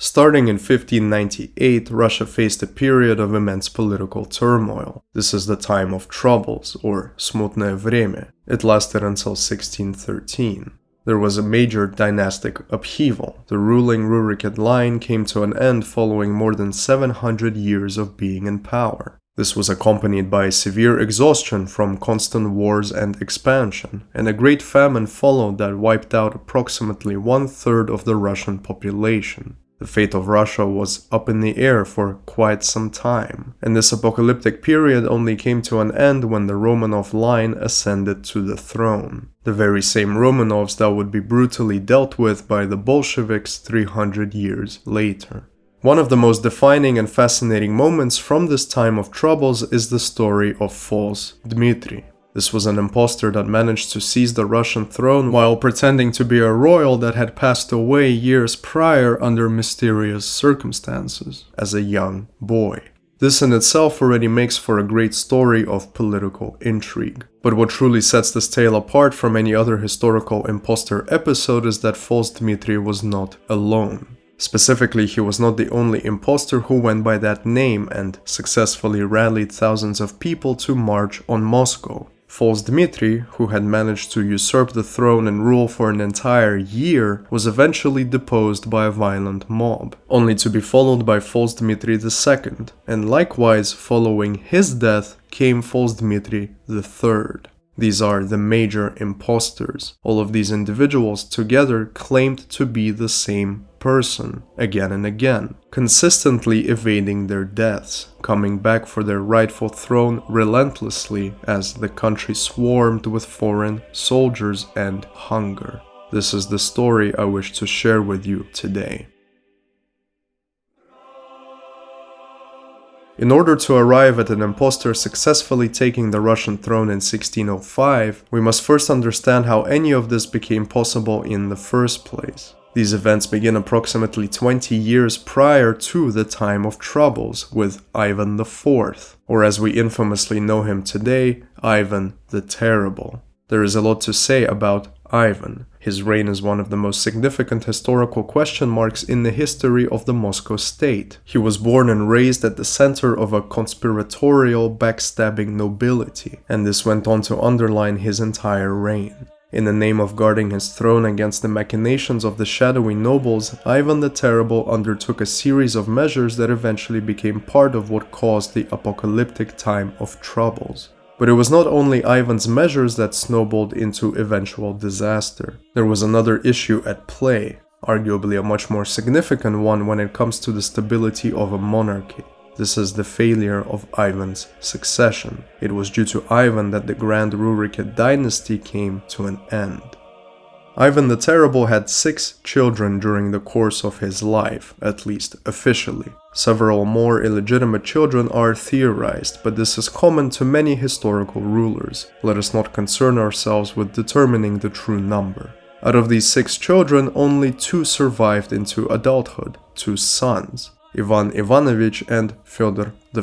Starting in 1598, Russia faced a period of immense political turmoil. This is the time of troubles, or smutное время. It lasted until 1613. There was a major dynastic upheaval. The ruling Rurikid line came to an end following more than 700 years of being in power. This was accompanied by severe exhaustion from constant wars and expansion, and a great famine followed that wiped out approximately 1/3 of the Russian population. The fate of Russia was up in the air for quite some time, and this apocalyptic period only came to an end when the Romanov line ascended to the throne. The very same Romanovs that would be brutally dealt with by the Bolsheviks 300 years later. One of the most defining and fascinating moments from this time of troubles is the story of false Dmitry. This was an impostor that managed to seize the Russian throne while pretending to be a royal that had passed away years prior under mysterious circumstances as a young boy. This in itself already makes for a great story of political intrigue. But what truly sets this tale apart from any other historical impostor episode is that false Dmitry was not alone. Specifically, he was not the only impostor who went by that name and successfully rallied thousands of people to march on Moscow. False Dmitry, who had managed to usurp the throne and rule for an entire year, was eventually deposed by a violent mob, only to be followed by false Dmitry II, and likewise following his death came false Dmitry III. These are the major impostors. All of these individuals together claimed to be the same person, again and again, consistently evading their deaths, coming back for their rightful throne relentlessly as the country swarmed with foreign soldiers and hunger. This is the story I wish to share with you today. In order to arrive at an impostor successfully taking the Russian throne in 1605, we must first understand how any of this became possible in the first place. These events begin approximately 20 years prior to the time of troubles with Ivan IV, or as we infamously know him today, Ivan the Terrible. There is a lot to say about Ivan. His reign is one of the most significant historical question marks in the history of the Moscow state. He was born and raised at the center of a conspiratorial, backstabbing nobility, and this went on to underline his entire reign. In the name of guarding his throne against the machinations of the shadowy nobles, Ivan the Terrible undertook a series of measures that eventually became part of what caused the apocalyptic time of troubles. But it was not only Ivan's measures that snowballed into eventual disaster. There was another issue at play, arguably a much more significant one when it comes to the stability of a monarchy. This is the failure of Ivan's succession. It was due to Ivan that the Grand Rurikid dynasty came to an end. Ivan the Terrible had 6 children during the course of his life, at least officially. Several more illegitimate children are theorized, but this is common to many historical rulers. Let us not concern ourselves with determining the true number. Out of these 6 children, only 2 survived into adulthood, 2 sons, Ivan Ivanovich and Fyodor I.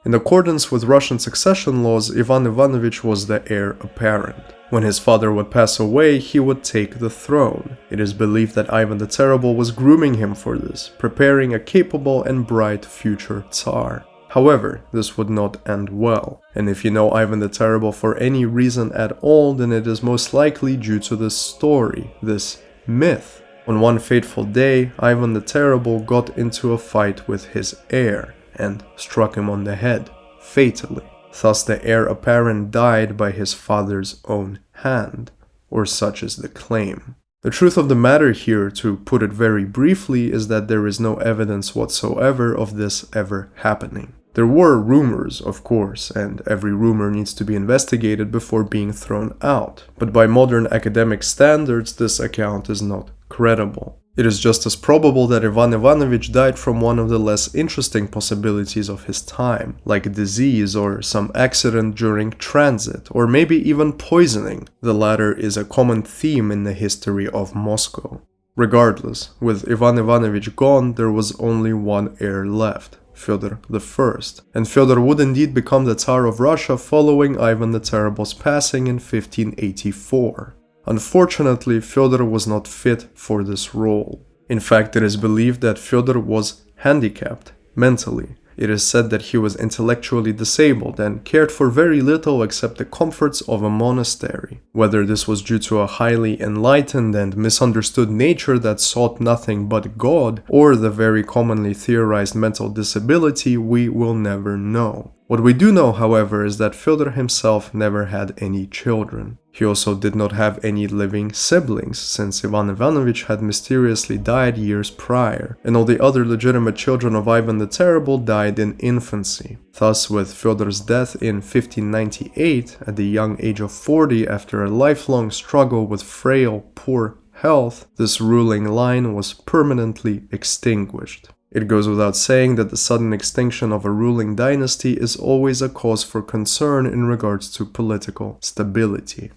In accordance with Russian succession laws, Ivan Ivanovich was the heir apparent. When his father would pass away, he would take the throne. It is believed that Ivan the Terrible was grooming him for this, preparing a capable and bright future Tsar. However, this would not end well, and if you know Ivan the Terrible for any reason at all, then it is most likely due to this story, this myth. On one fateful day, Ivan the Terrible got into a fight with his heir and struck him on the head, fatally. Thus the heir apparent died by his father's own hand, or such is the claim. The truth of the matter here, to put it very briefly, is that there is no evidence whatsoever of this ever happening. There were rumors, of course, and every rumor needs to be investigated before being thrown out, but by modern academic standards, this account is not credible. It is just as probable that Ivan Ivanovich died from one of the less interesting possibilities of his time, like disease or some accident during transit, or maybe even poisoning. The latter is a common theme in the history of Moscow. Regardless, with Ivan Ivanovich gone, there was only one heir left, Fyodor I, and Fyodor would indeed become the Tsar of Russia following Ivan the Terrible's passing in 1584. Unfortunately, Fyodor was not fit for this role. In fact, it is believed that Fyodor was handicapped mentally. It is said that he was intellectually disabled and cared for very little except the comforts of a monastery. Whether this was due to a highly enlightened and misunderstood nature that sought nothing but God, or the very commonly theorized mental disability, we will never know. What we do know, however, is that Fyodor himself never had any children. He also did not have any living siblings, since Ivan Ivanovich had mysteriously died years prior, and all the other legitimate children of Ivan the Terrible died in infancy. Thus, with Fyodor's death in 1598, at the young age of 40 after a lifelong struggle with frail, poor health, this ruling line was permanently extinguished. It goes without saying that the sudden extinction of a ruling dynasty is always a cause for concern in regards to political stability.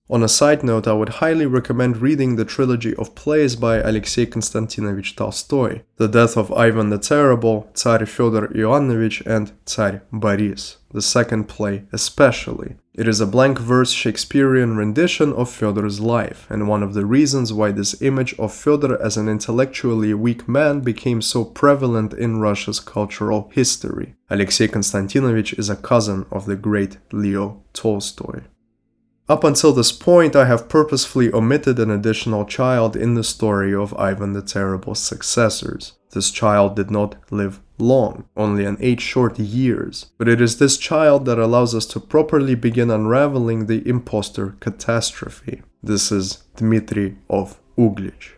On a side note, I would highly recommend reading the trilogy of plays by Alexei Konstantinovich Tolstoy, The Death of Ivan the Terrible, Tsar Fyodor Ioannovich, and Tsar Boris, the second play especially. It is a blank verse Shakespearean rendition of Fyodor's life, and one of the reasons why this image of Fyodor as an intellectually weak man became so prevalent in Russia's cultural history. Alexei Konstantinovich is a cousin of the great Leo Tolstoy. Up until this point, I have purposefully omitted an additional child in the story of Ivan the Terrible's successors. This child did not live long, only an 8 short years, but it is this child that allows us to properly begin unraveling the impostor catastrophe. This is Dmitry of Uglich.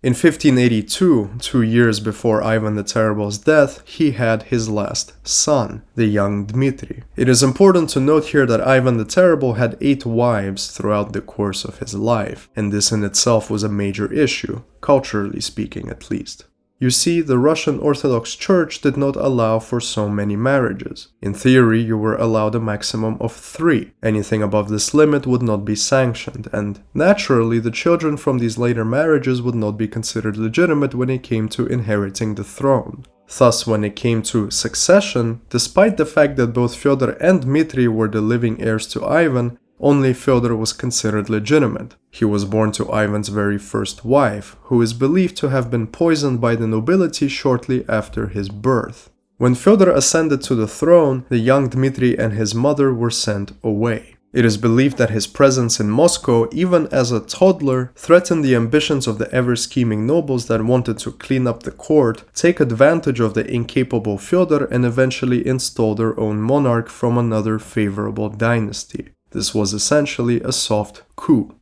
In 1582, 2 years before Ivan the Terrible's death, he had his last son, the young Dmitry. It is important to note here that Ivan the Terrible had 8 wives throughout the course of his life, and this in itself was a major issue, culturally speaking at least. You see, the Russian Orthodox Church did not allow for so many marriages. In theory, you were allowed a maximum of 3. Anything above this limit would not be sanctioned, and naturally, the children from these later marriages would not be considered legitimate when it came to inheriting the throne. Thus, when it came to succession, despite the fact that both Fyodor and Dmitry were the living heirs to Ivan, only Fyodor was considered legitimate. He was born to Ivan's very first wife, who is believed to have been poisoned by the nobility shortly after his birth. When Fyodor ascended to the throne, the young Dmitry and his mother were sent away. It is believed that his presence in Moscow, even as a toddler, threatened the ambitions of the ever-scheming nobles that wanted to clean up the court, take advantage of the incapable Fyodor, and eventually install their own monarch from another favorable dynasty. This was essentially a soft coup.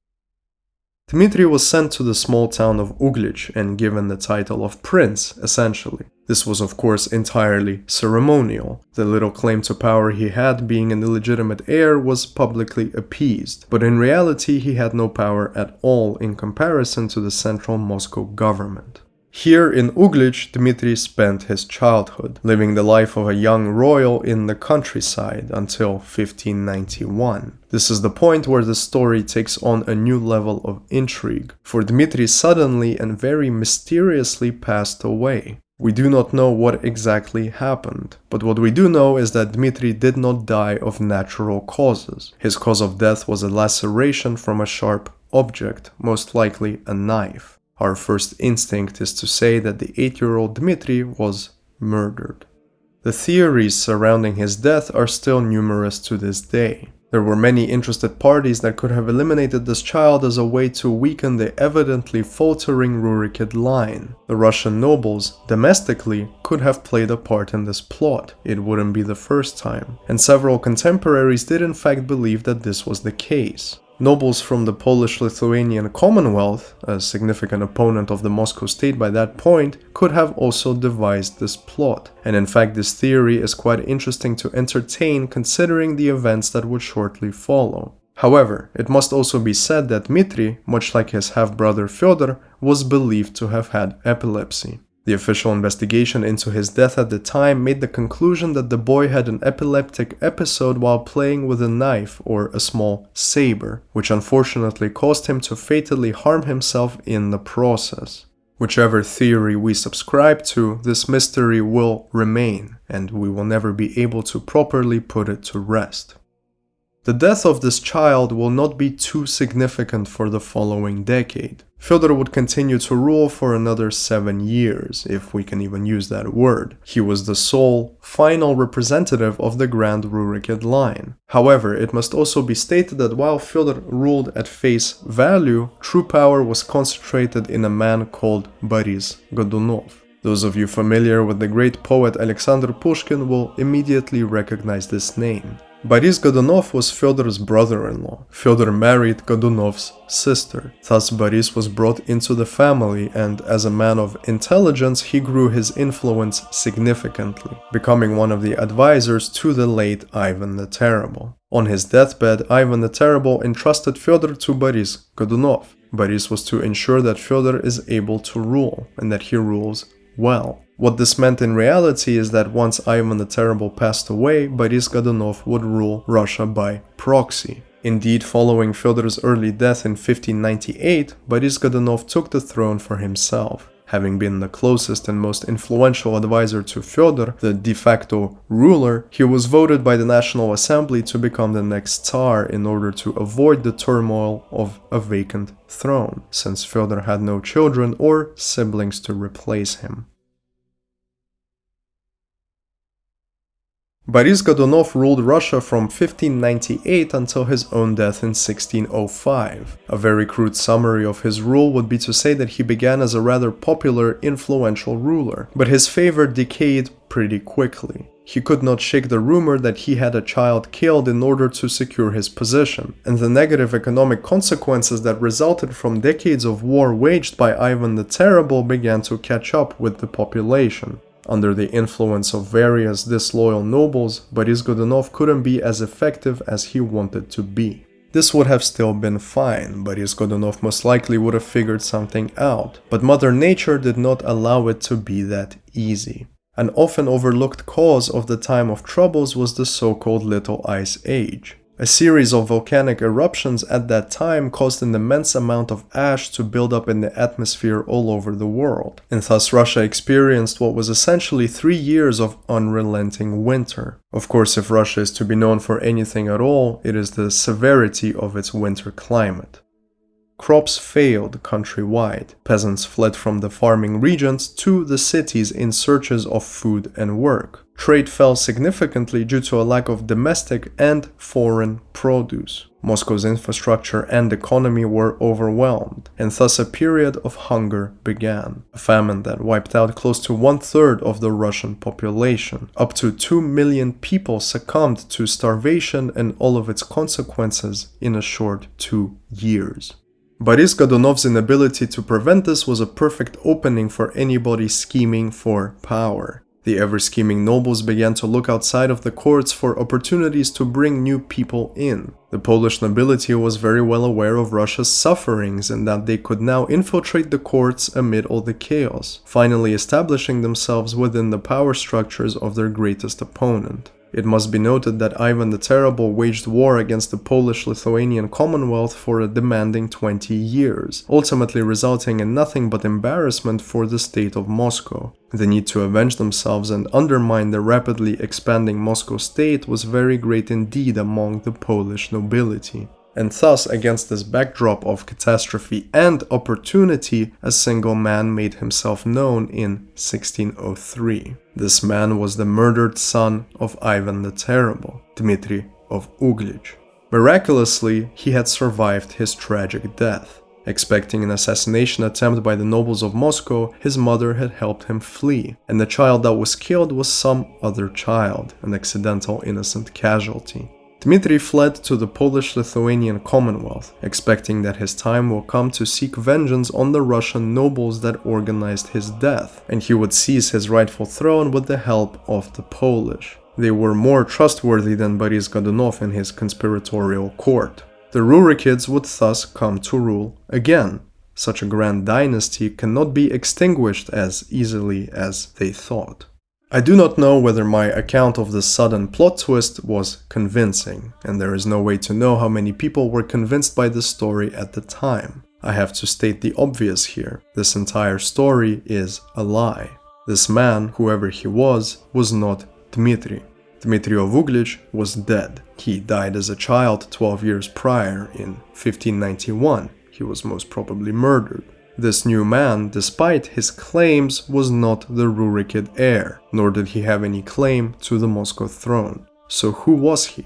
Dmitry was sent to the small town of Uglich and given the title of prince, essentially. This was of course entirely ceremonial. The little claim to power he had, being an illegitimate heir, was publicly appeased, but in reality he had no power at all in comparison to the central Moscow government. Here in Uglich, Dmitry spent his childhood, living the life of a young royal in the countryside until 1591. This is the point where the story takes on a new level of intrigue, for Dmitry suddenly and very mysteriously passed away. We do not know what exactly happened, but what we do know is that Dmitry did not die of natural causes. His cause of death was a laceration from a sharp object, most likely a knife. Our first instinct is to say that the 8-year-old Dmitry was murdered. The theories surrounding his death are still numerous to this day. There were many interested parties that could have eliminated this child as a way to weaken the evidently faltering Rurikid line. The Russian nobles, domestically, could have played a part in this plot. It wouldn't be the first time. And several contemporaries did in fact believe that this was the case. Nobles from the Polish-Lithuanian Commonwealth, a significant opponent of the Moscow state by that point, could have also devised this plot, and in fact this theory is quite interesting to entertain considering the events that would shortly follow. However, it must also be said that Dmitry, much like his half-brother Fyodor, was believed to have had epilepsy. The official investigation into his death at the time made the conclusion that the boy had an epileptic episode while playing with a knife or a small saber, which unfortunately caused him to fatally harm himself in the process. Whichever theory we subscribe to, this mystery will remain, and we will never be able to properly put it to rest. The death of this child will not be too significant for the following decade. Fyodor would continue to rule for another 7 years, if we can even use that word. He was the sole, final representative of the Grand Rurikid line. However, it must also be stated that while Fyodor ruled at face value, true power was concentrated in a man called Boris Godunov. Those of you familiar with the great poet Alexander Pushkin will immediately recognize this name. Boris Godunov was Fyodor's brother-in-law. Fyodor married Godunov's sister. Thus Boris was brought into the family, and as a man of intelligence, he grew his influence significantly, becoming one of the advisors to the late Ivan the Terrible. On his deathbed, Ivan the Terrible entrusted Fyodor to Boris Godunov. Boris was to ensure that Fyodor is able to rule, and that he rules well. What this meant in reality is that once Ivan the Terrible passed away, Boris Godunov would rule Russia by proxy. Indeed, following Fyodor's early death in 1598, Boris Godunov took the throne for himself. Having been the closest and most influential advisor to Fyodor, the de facto ruler, he was voted by the National Assembly to become the next Tsar in order to avoid the turmoil of a vacant throne, since Fyodor had no children or siblings to replace him. Boris Godunov ruled Russia from 1598 until his own death in 1605. A very crude summary of his rule would be to say that he began as a rather popular, influential ruler, but his favor decayed pretty quickly. He could not shake the rumor that he had a child killed in order to secure his position, and the negative economic consequences that resulted from decades of war waged by Ivan the Terrible began to catch up with the population. Under the influence of various disloyal nobles, Boris Godunov couldn't be as effective as he wanted to be. This would have still been fine. Boris Godunov most likely would have figured something out, but Mother Nature did not allow it to be that easy. An often overlooked cause of the time of troubles was the so-called Little Ice Age. A series of volcanic eruptions at that time caused an immense amount of ash to build up in the atmosphere all over the world, and thus Russia experienced what was essentially 3 years of unrelenting winter. Of course, if Russia is to be known for anything at all, it is the severity of its winter climate. Crops failed countrywide. Peasants fled from the farming regions to the cities in searches of food and work. Trade fell significantly due to a lack of domestic and foreign produce. Moscow's infrastructure and economy were overwhelmed, and thus a period of hunger began. A famine that wiped out close to 1/3 of the Russian population. Up to 2 million people succumbed to starvation and all of its consequences in a short 2 years. Boris Godunov's inability to prevent this was a perfect opening for anybody scheming for power. The ever-scheming nobles began to look outside of the courts for opportunities to bring new people in. The Polish nobility was very well aware of Russia's sufferings and that they could now infiltrate the courts amid all the chaos, finally establishing themselves within the power structures of their greatest opponent. It must be noted that Ivan the Terrible waged war against the Polish-Lithuanian Commonwealth for a demanding 20 years, ultimately resulting in nothing but embarrassment for the state of Moscow. The need to avenge themselves and undermine the rapidly expanding Moscow state was very great indeed among the Polish nobility. And thus, against this backdrop of catastrophe and opportunity, a single man made himself known in 1603. This man was the murdered son of Ivan the Terrible, Dmitry of Uglich. Miraculously, he had survived his tragic death. Expecting an assassination attempt by the nobles of Moscow, his mother had helped him flee, and the child that was killed was some other child, an accidental innocent casualty. Dmitry fled to the Polish-Lithuanian Commonwealth, expecting that his time will come to seek vengeance on the Russian nobles that organized his death, and he would seize his rightful throne with the help of the Polish. They were more trustworthy than Boris Godunov and his conspiratorial court. The Rurikids would thus come to rule again. Such a grand dynasty cannot be extinguished as easily as they thought. I do not know whether my account of the sudden plot twist was convincing, and there is no way to know how many people were convinced by the story at the time. I have to state the obvious here. This entire story is a lie. This man, whoever he was not Dmitry. Dmitry of Uglich was dead. He died as a child 12 years prior, in 1591. He was most probably murdered. This new man, despite his claims, was not the Rurikid heir, nor did he have any claim to the Moscow throne. So who was he?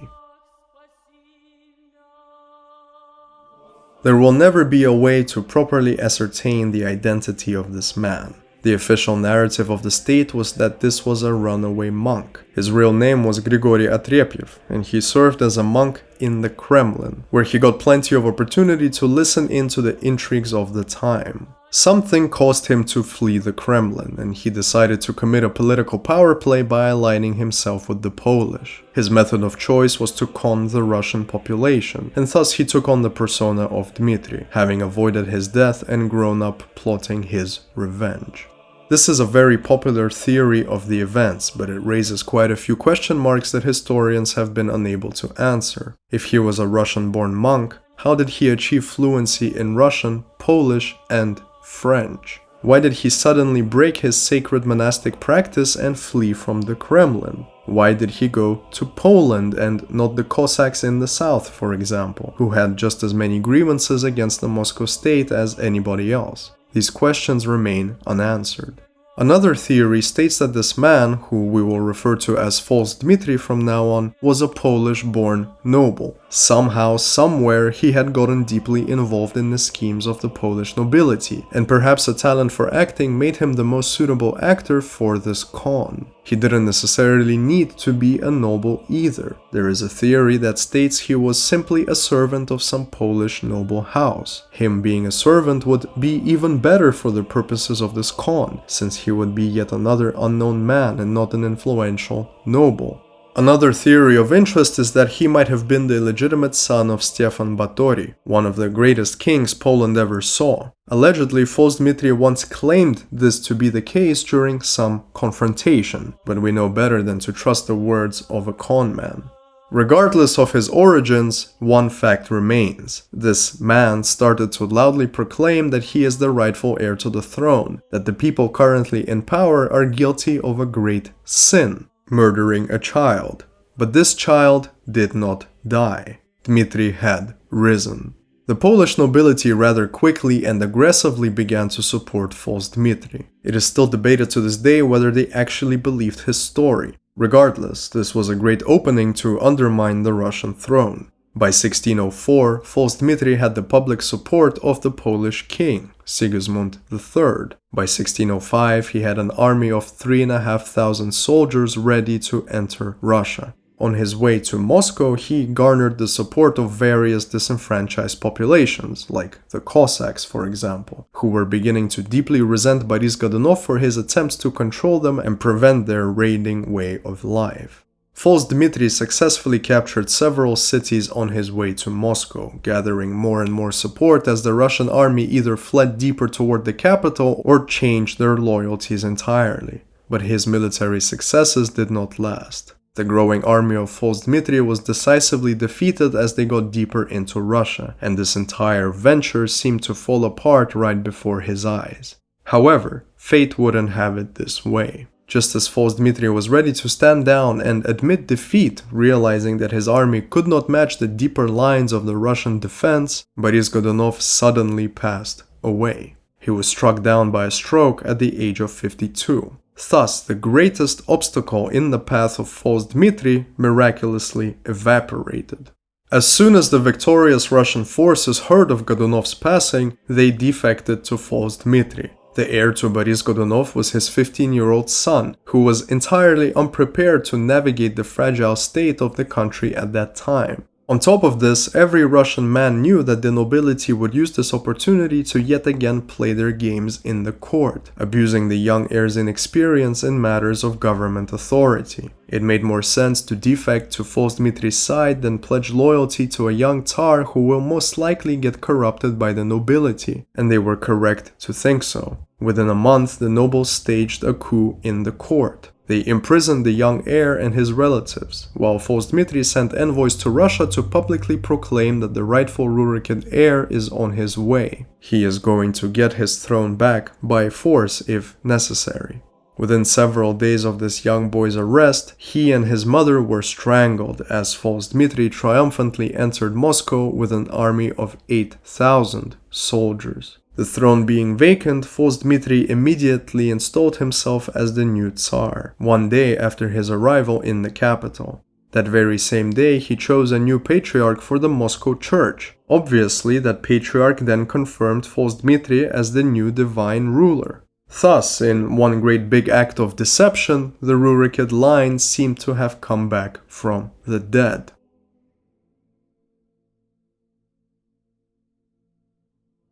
There will never be a way to properly ascertain the identity of this man. The official narrative of the state was that this was a runaway monk. His real name was Grigory Otrepyev, and he served as a monk in the Kremlin, where he got plenty of opportunity to listen into the intrigues of the time. Something caused him to flee the Kremlin, and he decided to commit a political power play by aligning himself with the Polish. His method of choice was to con the Russian population, and thus he took on the persona of Dmitry, having avoided his death and grown up plotting his revenge. This is a very popular theory of the events, but it raises quite a few question marks that historians have been unable to answer. If he was a Russian-born monk, how did he achieve fluency in Russian, Polish, and French? Why did he suddenly break his sacred monastic practice and flee from the Kremlin? Why did he go to Poland and not the Cossacks in the south, for example, who had just as many grievances against the Moscow state as anybody else? These questions remain unanswered. Another theory states that this man, who we will refer to as False Dmitry from now on, was a Polish-born noble. Somehow, somewhere, he had gotten deeply involved in the schemes of the Polish nobility, and perhaps a talent for acting made him the most suitable actor for this con. He didn't necessarily need to be a noble either. There is a theory that states he was simply a servant of some Polish noble house. Him being a servant would be even better for the purposes of this con, since he would be yet another unknown man and not an influential noble. Another theory of interest is that he might have been the illegitimate son of Stefan Batory, one of the greatest kings Poland ever saw. Allegedly, False Dmitry once claimed this to be the case during some confrontation, but we know better than to trust the words of a conman. Regardless of his origins, one fact remains. This man started to loudly proclaim that he is the rightful heir to the throne, that the people currently in power are guilty of a great sin, murdering a child. But this child did not die. Dmitry had risen. The Polish nobility rather quickly and aggressively began to support False Dmitry. It is still debated to this day whether they actually believed his story. Regardless, this was a great opening to undermine the Russian throne. By 1604, False Dmitry had the public support of the Polish king, Sigismund III. By 1605, he had an army of 3,500 soldiers ready to enter Russia. On his way to Moscow, he garnered the support of various disenfranchised populations, like the Cossacks, for example, who were beginning to deeply resent Boris Godunov for his attempts to control them and prevent their raiding way of life. False Dmitry successfully captured several cities on his way to Moscow, gathering more and more support as the Russian army either fled deeper toward the capital or changed their loyalties entirely. But his military successes did not last. The growing army of False Dmitry was decisively defeated as they got deeper into Russia, and this entire venture seemed to fall apart right before his eyes. However, fate wouldn't have it this way. Just as False Dmitry was ready to stand down and admit defeat, realizing that his army could not match the deeper lines of the Russian defense, Boris Godunov suddenly passed away. He was struck down by a stroke at the age of 52. Thus, the greatest obstacle in the path of False Dmitry miraculously evaporated. As soon as the victorious Russian forces heard of Godunov's passing, they defected to False Dmitry. The heir to Boris Godunov was his 15-year-old son, who was entirely unprepared to navigate the fragile state of the country at that time. On top of this, every Russian man knew that the nobility would use this opportunity to yet again play their games in the court, abusing the young heir's inexperience in matters of government authority. It made more sense to defect to False Dmitry's side than pledge loyalty to a young Tsar who will most likely get corrupted by the nobility, and they were correct to think so. Within a month, the nobles staged a coup in the court. They imprisoned the young heir and his relatives, while False Dmitry sent envoys to Russia to publicly proclaim that the rightful Rurikid heir is on his way. He is going to get his throne back by force if necessary. Within several days of this young boy's arrest, he and his mother were strangled as false Dmitry triumphantly entered Moscow with an army of 8,000 soldiers. The throne being vacant, false Dmitry immediately installed himself as the new Tsar, one day after his arrival in the capital. That very same day, he chose a new patriarch for the Moscow church. Obviously, that patriarch then confirmed false Dmitry as the new divine ruler. Thus, in one great big act of deception, the Rurikid line seemed to have come back from the dead.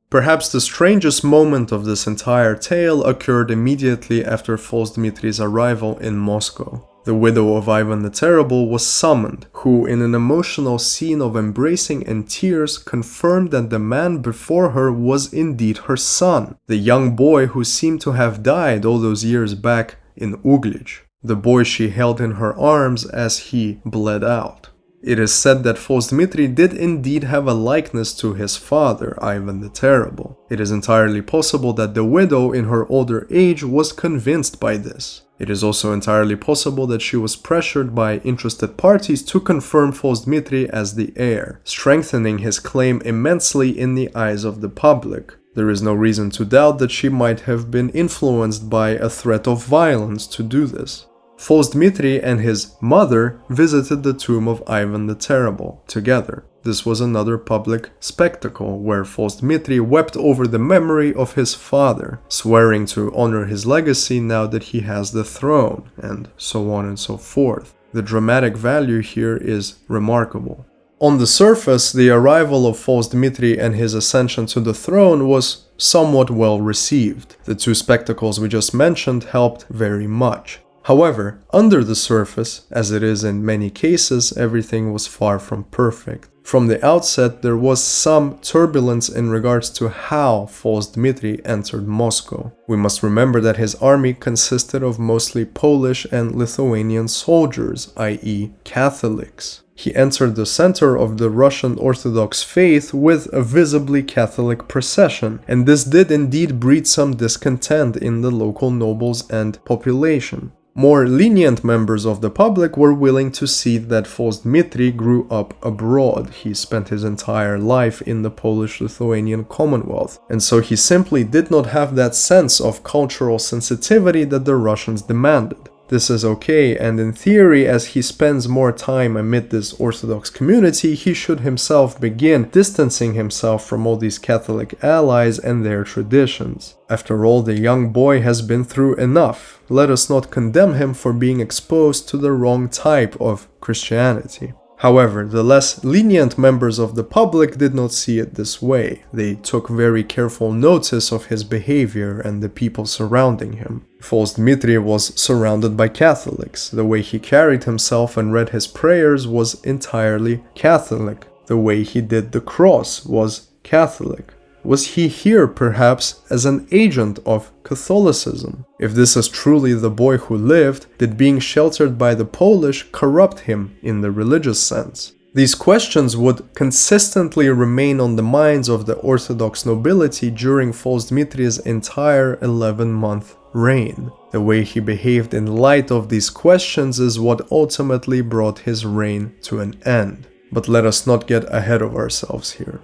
Perhaps the strangest moment of this entire tale occurred immediately after false Dmitry's arrival in Moscow. The widow of Ivan the Terrible was summoned, who in an emotional scene of embracing and tears confirmed that the man before her was indeed her son, the young boy who seemed to have died all those years back in Uglich, the boy she held in her arms as he bled out. It is said that false Dmitry did indeed have a likeness to his father, Ivan the Terrible. It is entirely possible that the widow in her older age was convinced by this. It is also entirely possible that she was pressured by interested parties to confirm false Dmitry as the heir, strengthening his claim immensely in the eyes of the public. There is no reason to doubt that she might have been influenced by a threat of violence to do this. False Dmitry and his mother visited the tomb of Ivan the Terrible together. This was another public spectacle where false Dmitry wept over the memory of his father, swearing to honor his legacy now that he has the throne, and so on and so forth. The dramatic value here is remarkable. On the surface, the arrival of false Dmitry and his ascension to the throne was somewhat well received. The two spectacles we just mentioned helped very much. However, under the surface, as it is in many cases, everything was far from perfect. From the outset, there was some turbulence in regards to how false Dmitry entered Moscow. We must remember that his army consisted of mostly Polish and Lithuanian soldiers, i.e. Catholics. He entered the center of the Russian Orthodox faith with a visibly Catholic procession, and this did indeed breed some discontent in the local nobles and population. More lenient members of the public were willing to see that false Dmitry grew up abroad. He spent his entire life in the Polish-Lithuanian Commonwealth, and so he simply did not have that sense of cultural sensitivity that the Russians demanded. This is okay, and in theory, as he spends more time amid this Orthodox community, he should himself begin distancing himself from all these Catholic allies and their traditions. After all, the young boy has been through enough. Let us not condemn him for being exposed to the wrong type of Christianity. However, the less lenient members of the public did not see it this way. They took very careful notice of his behavior and the people surrounding him. False Dmitry was surrounded by Catholics. The way he carried himself and read his prayers was entirely Catholic. The way he did the cross was Catholic. Was he here, perhaps, as an agent of Catholicism? If this is truly the boy who lived, did being sheltered by the Polish corrupt him in the religious sense? These questions would consistently remain on the minds of the Orthodox nobility during false Dmitry's entire 11-month reign. The way he behaved in light of these questions is what ultimately brought his reign to an end. But let us not get ahead of ourselves here.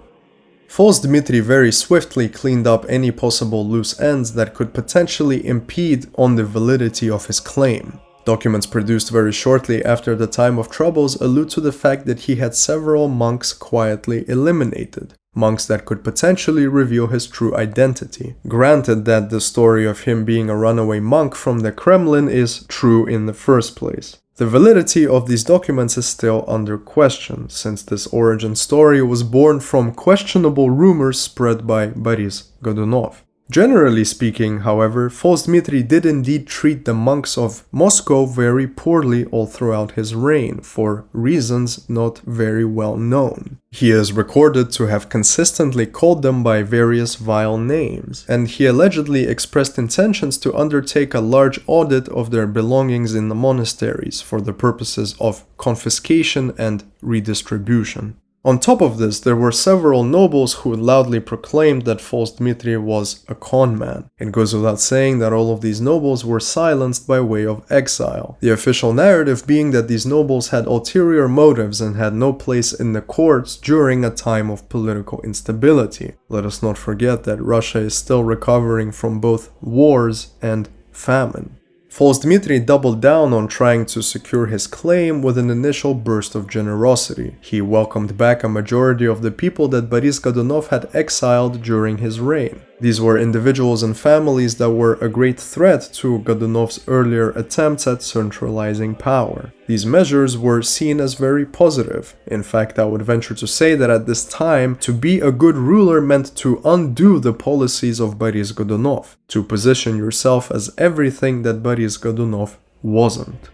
False Dmitry very swiftly cleaned up any possible loose ends that could potentially impede on the validity of his claim. Documents produced very shortly after the time of troubles allude to the fact that he had several monks quietly eliminated, monks that could potentially reveal his true identity. Granted that the story of him being a runaway monk from the Kremlin is true in the first place. The validity of these documents is still under question, since this origin story was born from questionable rumors spread by Boris Godunov. Generally speaking, however, false Dmitry did indeed treat the monks of Moscow very poorly all throughout his reign, for reasons not very well known. He is recorded to have consistently called them by various vile names, and he allegedly expressed intentions to undertake a large audit of their belongings in the monasteries for the purposes of confiscation and redistribution. On top of this, there were several nobles who loudly proclaimed that false Dmitry was a con man. It goes without saying that all of these nobles were silenced by way of exile, the official narrative being that these nobles had ulterior motives and had no place in the courts during a time of political instability. Let us not forget that Russia is still recovering from both wars and famine. False Dmitry doubled down on trying to secure his claim with an initial burst of generosity. He welcomed back a majority of the people that Boris Godunov had exiled during his reign. These were individuals and families that were a great threat to Godunov's earlier attempts at centralizing power. These measures were seen as very positive. In fact, I would venture to say that at this time, to be a good ruler meant to undo the policies of Boris Godunov, to position yourself as everything that Boris Godunov wasn't.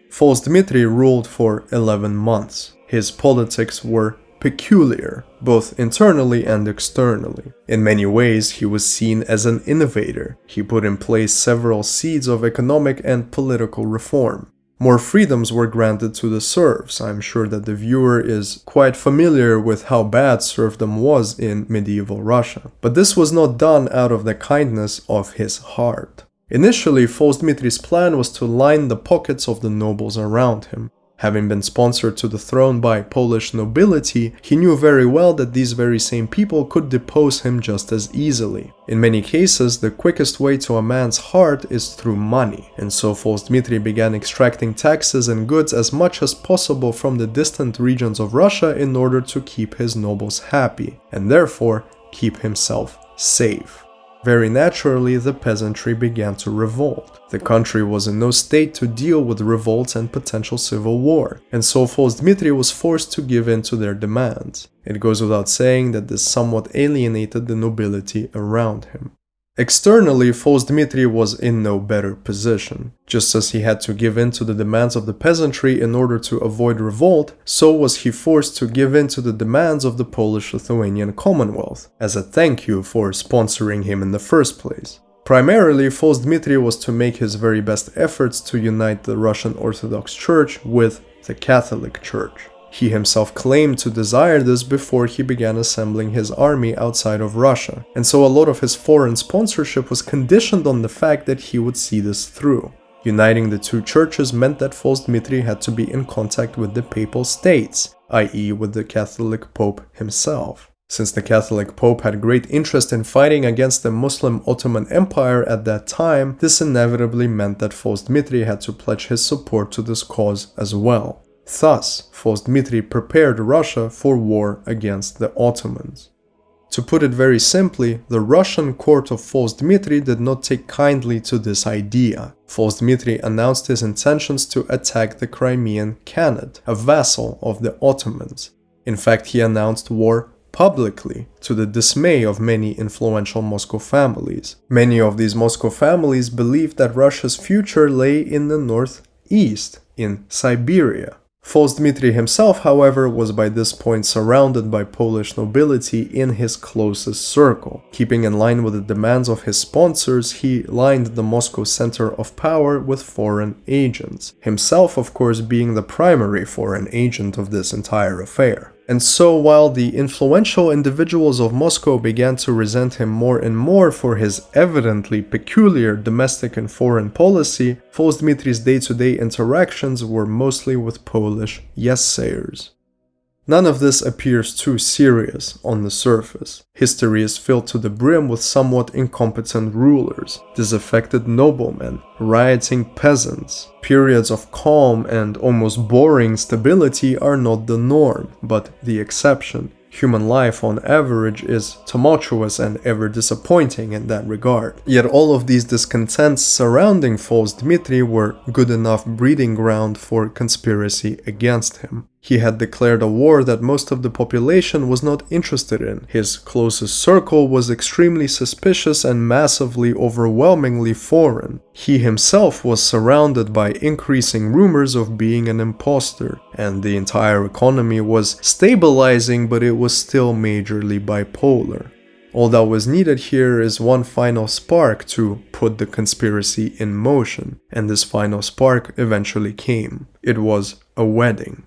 False Dmitry ruled for 11 months. His politics were peculiar, both internally and externally. In many ways, he was seen as an innovator. He put in place several seeds of economic and political reform. More freedoms were granted to the serfs. I'm sure that the viewer is quite familiar with how bad serfdom was in medieval Russia. But this was not done out of the kindness of his heart. Initially, False Dmitry's plan was to line the pockets of the nobles around him. Having been sponsored to the throne by Polish nobility, he knew very well that these very same people could depose him just as easily. In many cases, the quickest way to a man's heart is through money, and so False Dmitry began extracting taxes and goods as much as possible from the distant regions of Russia in order to keep his nobles happy, and therefore keep himself safe. Very naturally, the peasantry began to revolt. The country was in no state to deal with revolts and potential civil war, and so False Dmitry was forced to give in to their demands. It goes without saying that this somewhat alienated the nobility around him. Externally, False Dmitry was in no better position. Just as he had to give in to the demands of the peasantry in order to avoid revolt, so was he forced to give in to the demands of the Polish-Lithuanian Commonwealth, as a thank you for sponsoring him in the first place. Primarily, False Dmitry was to make his very best efforts to unite the Russian Orthodox Church with the Catholic Church. He himself claimed to desire this before he began assembling his army outside of Russia, and so a lot of his foreign sponsorship was conditioned on the fact that he would see this through. Uniting the two churches meant that False Dmitry had to be in contact with the Papal States, i.e. with the Catholic Pope himself. Since the Catholic Pope had great interest in fighting against the Muslim Ottoman Empire at that time, this inevitably meant that False Dmitry had to pledge his support to this cause as well. Thus, False Dmitry prepared Russia for war against the Ottomans. To put it very simply, the Russian court of False Dmitry did not take kindly to this idea. False Dmitry announced his intentions to attack the Crimean Khanate, a vassal of the Ottomans. In fact, he announced war publicly, to the dismay of many influential Moscow families. Many of these Moscow families believed that Russia's future lay in the northeast, in Siberia. False Dmitry himself, however, was by this point surrounded by Polish nobility in his closest circle. Keeping in line with the demands of his sponsors, he lined the Moscow center of power with foreign agents, himself of course being the primary foreign agent of this entire affair. And so while the influential individuals of Moscow began to resent him more and more for his evidently peculiar domestic and foreign policy, False Dmitry's day-to-day interactions were mostly with Polish yes-sayers. None of this appears too serious on the surface. History is filled to the brim with somewhat incompetent rulers, disaffected noblemen, rioting peasants. Periods of calm and almost boring stability are not the norm, but the exception. Human life on average is tumultuous and ever disappointing in that regard. Yet all of these discontents surrounding False Dmitry were good enough breeding ground for conspiracy against him. He had declared a war that most of the population was not interested in. His closest circle was extremely suspicious and massively overwhelmingly foreign. He himself was surrounded by increasing rumors of being an impostor, and the entire economy was stabilizing, but it was still majorly bipolar. All that was needed here is one final spark to put the conspiracy in motion, and this final spark eventually came. It was a wedding.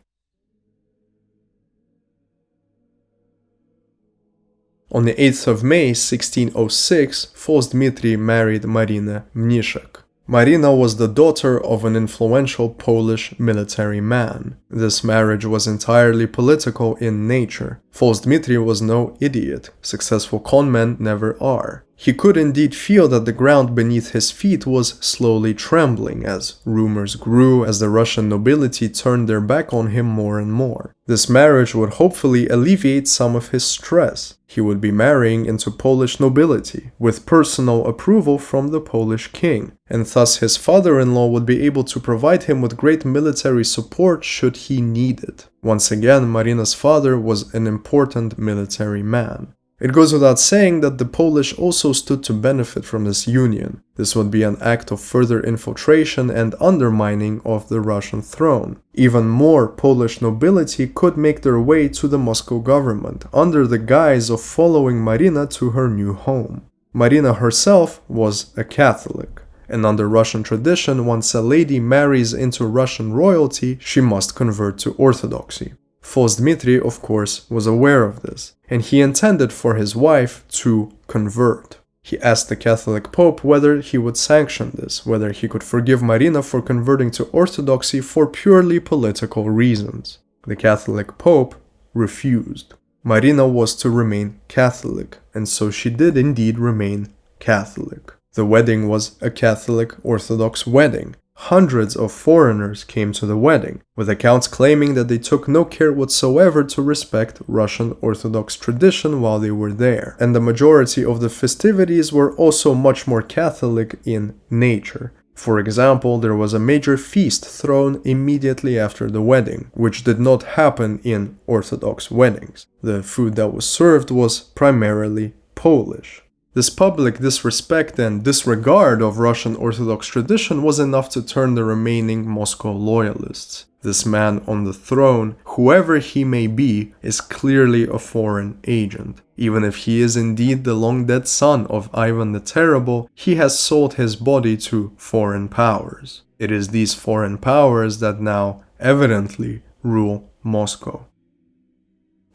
On the 8th of May 1606, false Dmitry married Marina Mniszek. Marina was the daughter of an influential Polish military man. This marriage was entirely political in nature. False Dmitry was no idiot. Successful conmen never are. He could indeed feel that the ground beneath his feet was slowly trembling as rumors grew, as the Russian nobility turned their back on him more and more. This marriage would hopefully alleviate some of his stress. He would be marrying into Polish nobility, with personal approval from the Polish king, and thus his father-in-law would be able to provide him with great military support should he need it. Once again, Marina's father was an important military man. It goes without saying that the Polish also stood to benefit from this union. This would be an act of further infiltration and undermining of the Russian throne. Even more Polish nobility could make their way to the Moscow government, under the guise of following Marina to her new home. Marina herself was a Catholic, and under Russian tradition, once a lady marries into Russian royalty, she must convert to Orthodoxy. False Dmitry, of course, was aware of this, and he intended for his wife to convert. He asked the Catholic Pope whether he would sanction this, whether he could forgive Marina for converting to Orthodoxy for purely political reasons. The Catholic Pope refused. Marina was to remain Catholic, and so she did indeed remain Catholic. The wedding was a Catholic Orthodox wedding. Hundreds of foreigners came to the wedding, with accounts claiming that they took no care whatsoever to respect Russian Orthodox tradition while they were there, and the majority of the festivities were also much more Catholic in nature. For example, there was a major feast thrown immediately after the wedding, which did not happen in Orthodox weddings. The food that was served was primarily Polish. This public disrespect and disregard of Russian Orthodox tradition was enough to turn the remaining Moscow loyalists. This man on the throne, whoever he may be, is clearly a foreign agent. Even if he is indeed the long-dead son of Ivan the Terrible, he has sold his body to foreign powers. It is these foreign powers that now, evidently, rule Moscow.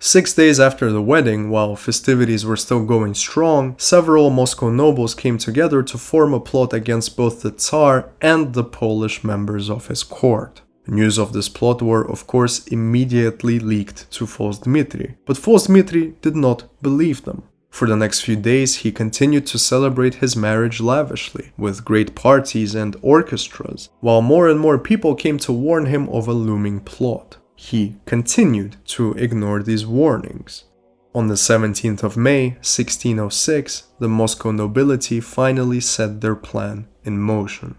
6 days after the wedding, while festivities were still going strong, several Moscow nobles came together to form a plot against both the Tsar and the Polish members of his court. News of this plot were, of course, immediately leaked to false Dmitry, but false Dmitry did not believe them. For the next few days, he continued to celebrate his marriage lavishly, with great parties and orchestras, while more and more people came to warn him of a looming plot. He continued to ignore these warnings. On the 17th of May, 1606, the Moscow nobility finally set their plan in motion.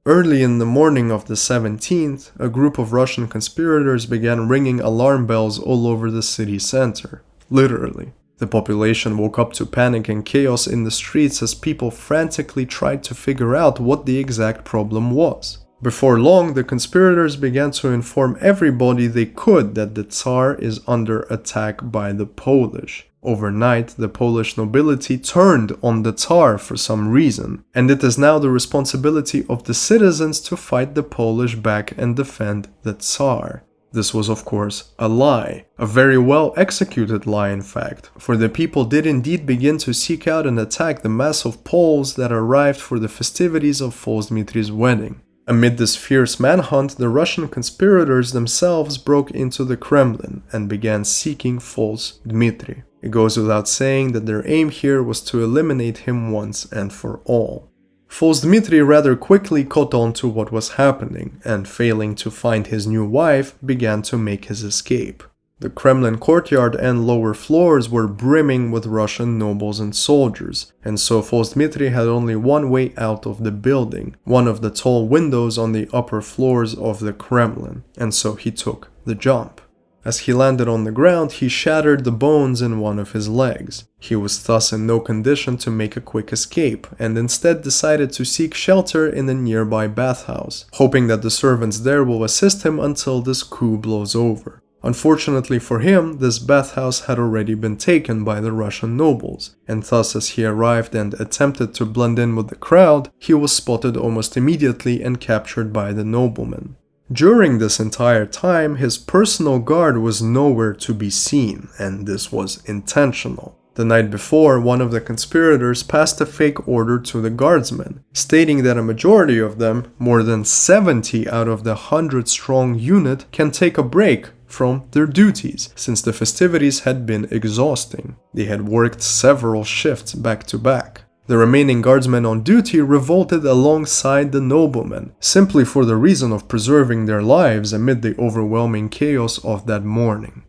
Early in the morning of the 17th, a group of Russian conspirators began ringing alarm bells all over the city center. Literally. The population woke up to panic and chaos in the streets as people frantically tried to figure out what the exact problem was. Before long, the conspirators began to inform everybody they could that the Tsar is under attack by the Polish. Overnight, the Polish nobility turned on the Tsar for some reason, and it is now the responsibility of the citizens to fight the Polish back and defend the Tsar. This was, of course, a lie. A very well executed lie, in fact, for the people did indeed begin to seek out and attack the mass of Poles that arrived for the festivities of false Dmitry's wedding. Amid this fierce manhunt, the Russian conspirators themselves broke into the Kremlin and began seeking false Dmitry. It goes without saying that their aim here was to eliminate him once and for all. False Dmitry rather quickly caught on to what was happening, and failing to find his new wife, began to make his escape. The Kremlin courtyard and lower floors were brimming with Russian nobles and soldiers, and so false Dmitry had only one way out of the building, one of the tall windows on the upper floors of the Kremlin, and so he took the jump. As he landed on the ground, he shattered the bones in one of his legs. He was thus in no condition to make a quick escape, and instead decided to seek shelter in a nearby bathhouse, hoping that the servants there will assist him until this coup blows over. Unfortunately for him, this bathhouse had already been taken by the Russian nobles, and thus as he arrived and attempted to blend in with the crowd, he was spotted almost immediately and captured by the noblemen. During this entire time, his personal guard was nowhere to be seen, and this was intentional. The night before, one of the conspirators passed a fake order to the guardsmen, stating that a majority of them, more than 70 out of the 100-strong unit, can take a break from their duties, since the festivities had been exhausting. They had worked several shifts back to back. The remaining guardsmen on duty revolted alongside the noblemen, simply for the reason of preserving their lives amid the overwhelming chaos of that morning.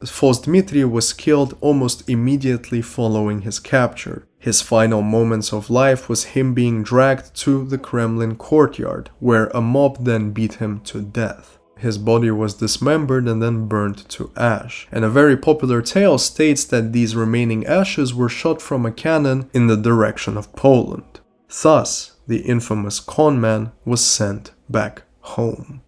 False Dmitry was killed almost immediately following his capture. His final moments of life was him being dragged to the Kremlin courtyard, where a mob then beat him to death. His body was dismembered and then burned to ash, and a very popular tale states that these remaining ashes were shot from a cannon in the direction of Poland. Thus, the infamous conman was sent back home.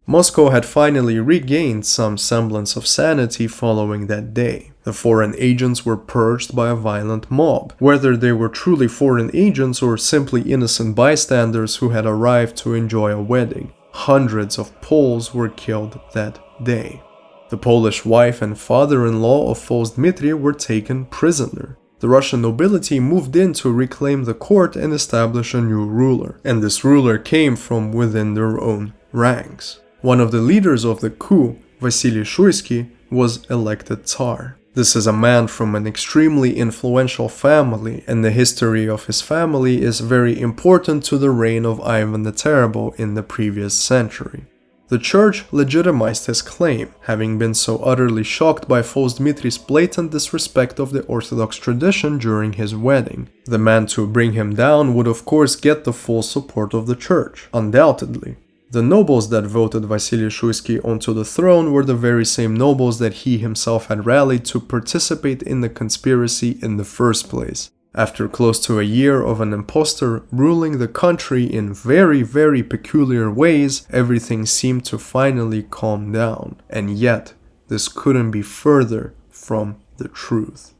Moscow had finally regained some semblance of sanity following that day. The foreign agents were purged by a violent mob, whether they were truly foreign agents or simply innocent bystanders who had arrived to enjoy a wedding. Hundreds of Poles were killed that day. The Polish wife and father-in-law of false Dmitry were taken prisoner. The Russian nobility moved in to reclaim the court and establish a new ruler, and this ruler came from within their own ranks. One of the leaders of the coup, Vasily Shuisky, was elected Tsar. This is a man from an extremely influential family, and the history of his family is very important to the reign of Ivan the Terrible in the previous century. The church legitimized his claim, having been so utterly shocked by false Dmitry's blatant disrespect of the Orthodox tradition during his wedding. The man to bring him down would of course get the full support of the church, undoubtedly. The nobles that voted Vasily Shuisky onto the throne were the very same nobles that he himself had rallied to participate in the conspiracy in the first place. After close to a year of an impostor ruling the country in very, very peculiar ways, everything seemed to finally calm down. And yet, this couldn't be further from the truth.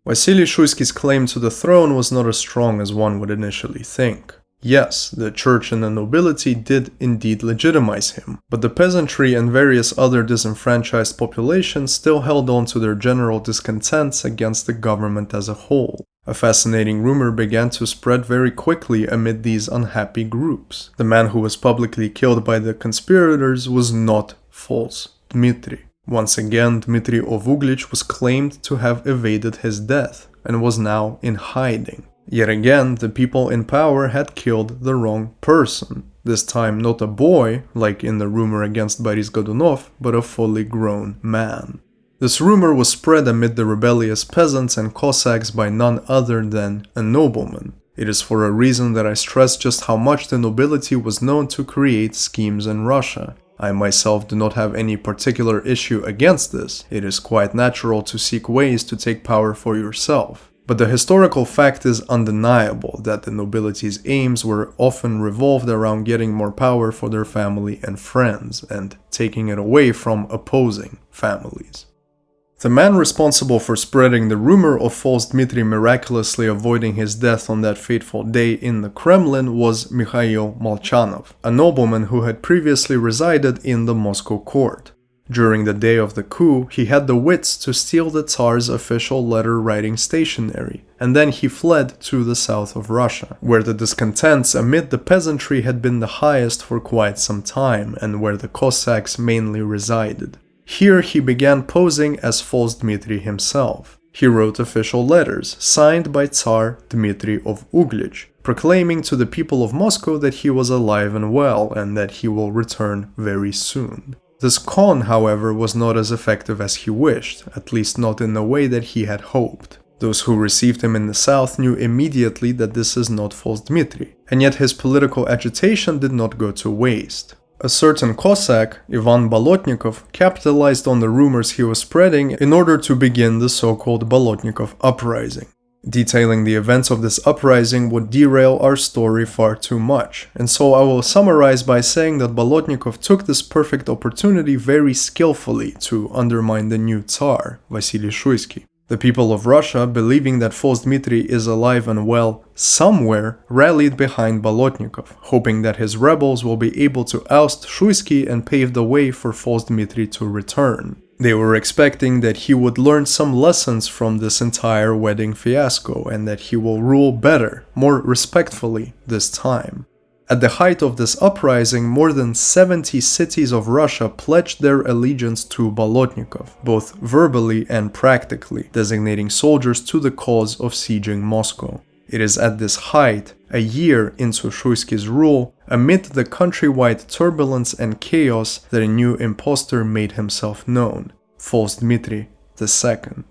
Vasily Shuisky's claim to the throne was not as strong as one would initially think. Yes, the church and the nobility did indeed legitimize him, but the peasantry and various other disenfranchised populations still held on to their general discontents against the government as a whole. A fascinating rumor began to spread very quickly amid these unhappy groups. The man who was publicly killed by the conspirators was not false Dmitry. Once again, Dmitry of Uglich was claimed to have evaded his death and was now in hiding. Yet again, the people in power had killed the wrong person. This time not a boy, like in the rumor against Boris Godunov, but a fully grown man. This rumor was spread amid the rebellious peasants and Cossacks by none other than a nobleman. It is for a reason that I stress just how much the nobility was known to create schemes in Russia. I myself do not have any particular issue against this. It is quite natural to seek ways to take power for yourself. But the historical fact is undeniable that the nobility's aims were often revolved around getting more power for their family and friends, and taking it away from opposing families. The man responsible for spreading the rumor of false Dmitry miraculously avoiding his death on that fateful day in the Kremlin was Mikhail Molchanov, a nobleman who had previously resided in the Moscow court. During the day of the coup, he had the wits to steal the Tsar's official letter-writing stationery, and then he fled to the south of Russia, where the discontents amid the peasantry had been the highest for quite some time, and where the Cossacks mainly resided. Here he began posing as false Dmitry himself. He wrote official letters, signed by Tsar Dmitry of Uglich, proclaiming to the people of Moscow that he was alive and well, and that he will return very soon. This con, however, was not as effective as he wished, at least not in the way that he had hoped. Those who received him in the south knew immediately that this is not false Dmitry, and yet his political agitation did not go to waste. A certain Cossack, Ivan Bolotnikov, capitalized on the rumors he was spreading in order to begin the so-called Bolotnikov uprising. Detailing the events of this uprising would derail our story far too much, and so I will summarize by saying that Bolotnikov took this perfect opportunity very skillfully to undermine the new Tsar, Vasily Shuisky. The people of Russia, believing that false Dmitry is alive and well somewhere, rallied behind Bolotnikov, hoping that his rebels will be able to oust Shuisky and pave the way for false Dmitry to return. They were expecting that he would learn some lessons from this entire wedding fiasco and that he will rule better, more respectfully this time. At the height of this uprising, more than 70 cities of Russia pledged their allegiance to Bolotnikov, both verbally and practically, designating soldiers to the cause of sieging Moscow. It is at this height, a year into Shuisky's rule, amid the countrywide turbulence and chaos, that a new impostor made himself known, false Dmitry II.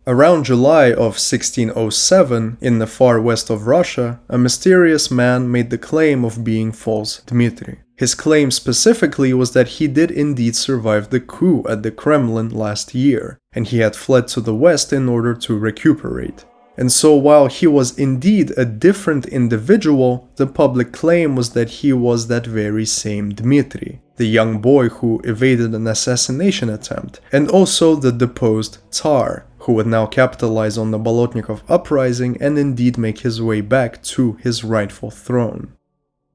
Around July of 1607, in the far west of Russia, a mysterious man made the claim of being false Dmitry. His claim specifically was that he did indeed survive the coup at the Kremlin last year, and he had fled to the west in order to recuperate. And so while he was indeed a different individual, the public claim was that he was that very same Dmitry, the young boy who evaded an assassination attempt, and also the deposed Tsar, who would now capitalize on the Bolotnikov uprising and indeed make his way back to his rightful throne.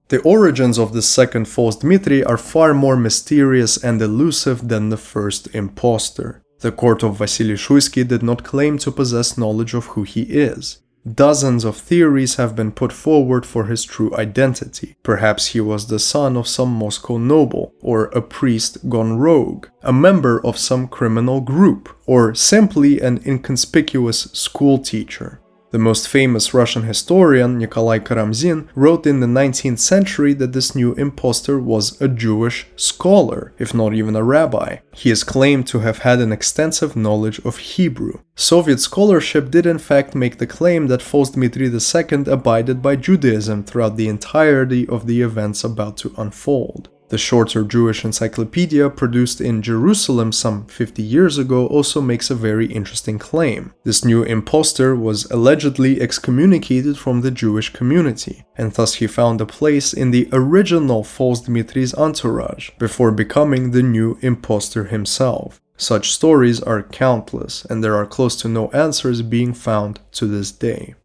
The origins of the second false Dmitry are far more mysterious and elusive than the first impostor. The court of Vasily Shuisky did not claim to possess knowledge of who he is. Dozens of theories have been put forward for his true identity. Perhaps he was the son of some Moscow noble, or a priest gone rogue, a member of some criminal group, or simply an inconspicuous school teacher. The most famous Russian historian, Nikolai Karamzin, wrote in the 19th century that this new impostor was a Jewish scholar, if not even a rabbi. He is claimed to have had an extensive knowledge of Hebrew. Soviet scholarship did in fact make the claim that false Dmitry II abided by Judaism throughout the entirety of the events about to unfold. The shorter Jewish encyclopedia produced in Jerusalem some 50 years ago also makes a very interesting claim. This new impostor was allegedly excommunicated from the Jewish community, and thus he found a place in the original false Dmitry's entourage, before becoming the new impostor himself. Such stories are countless, and there are close to no answers being found to this day.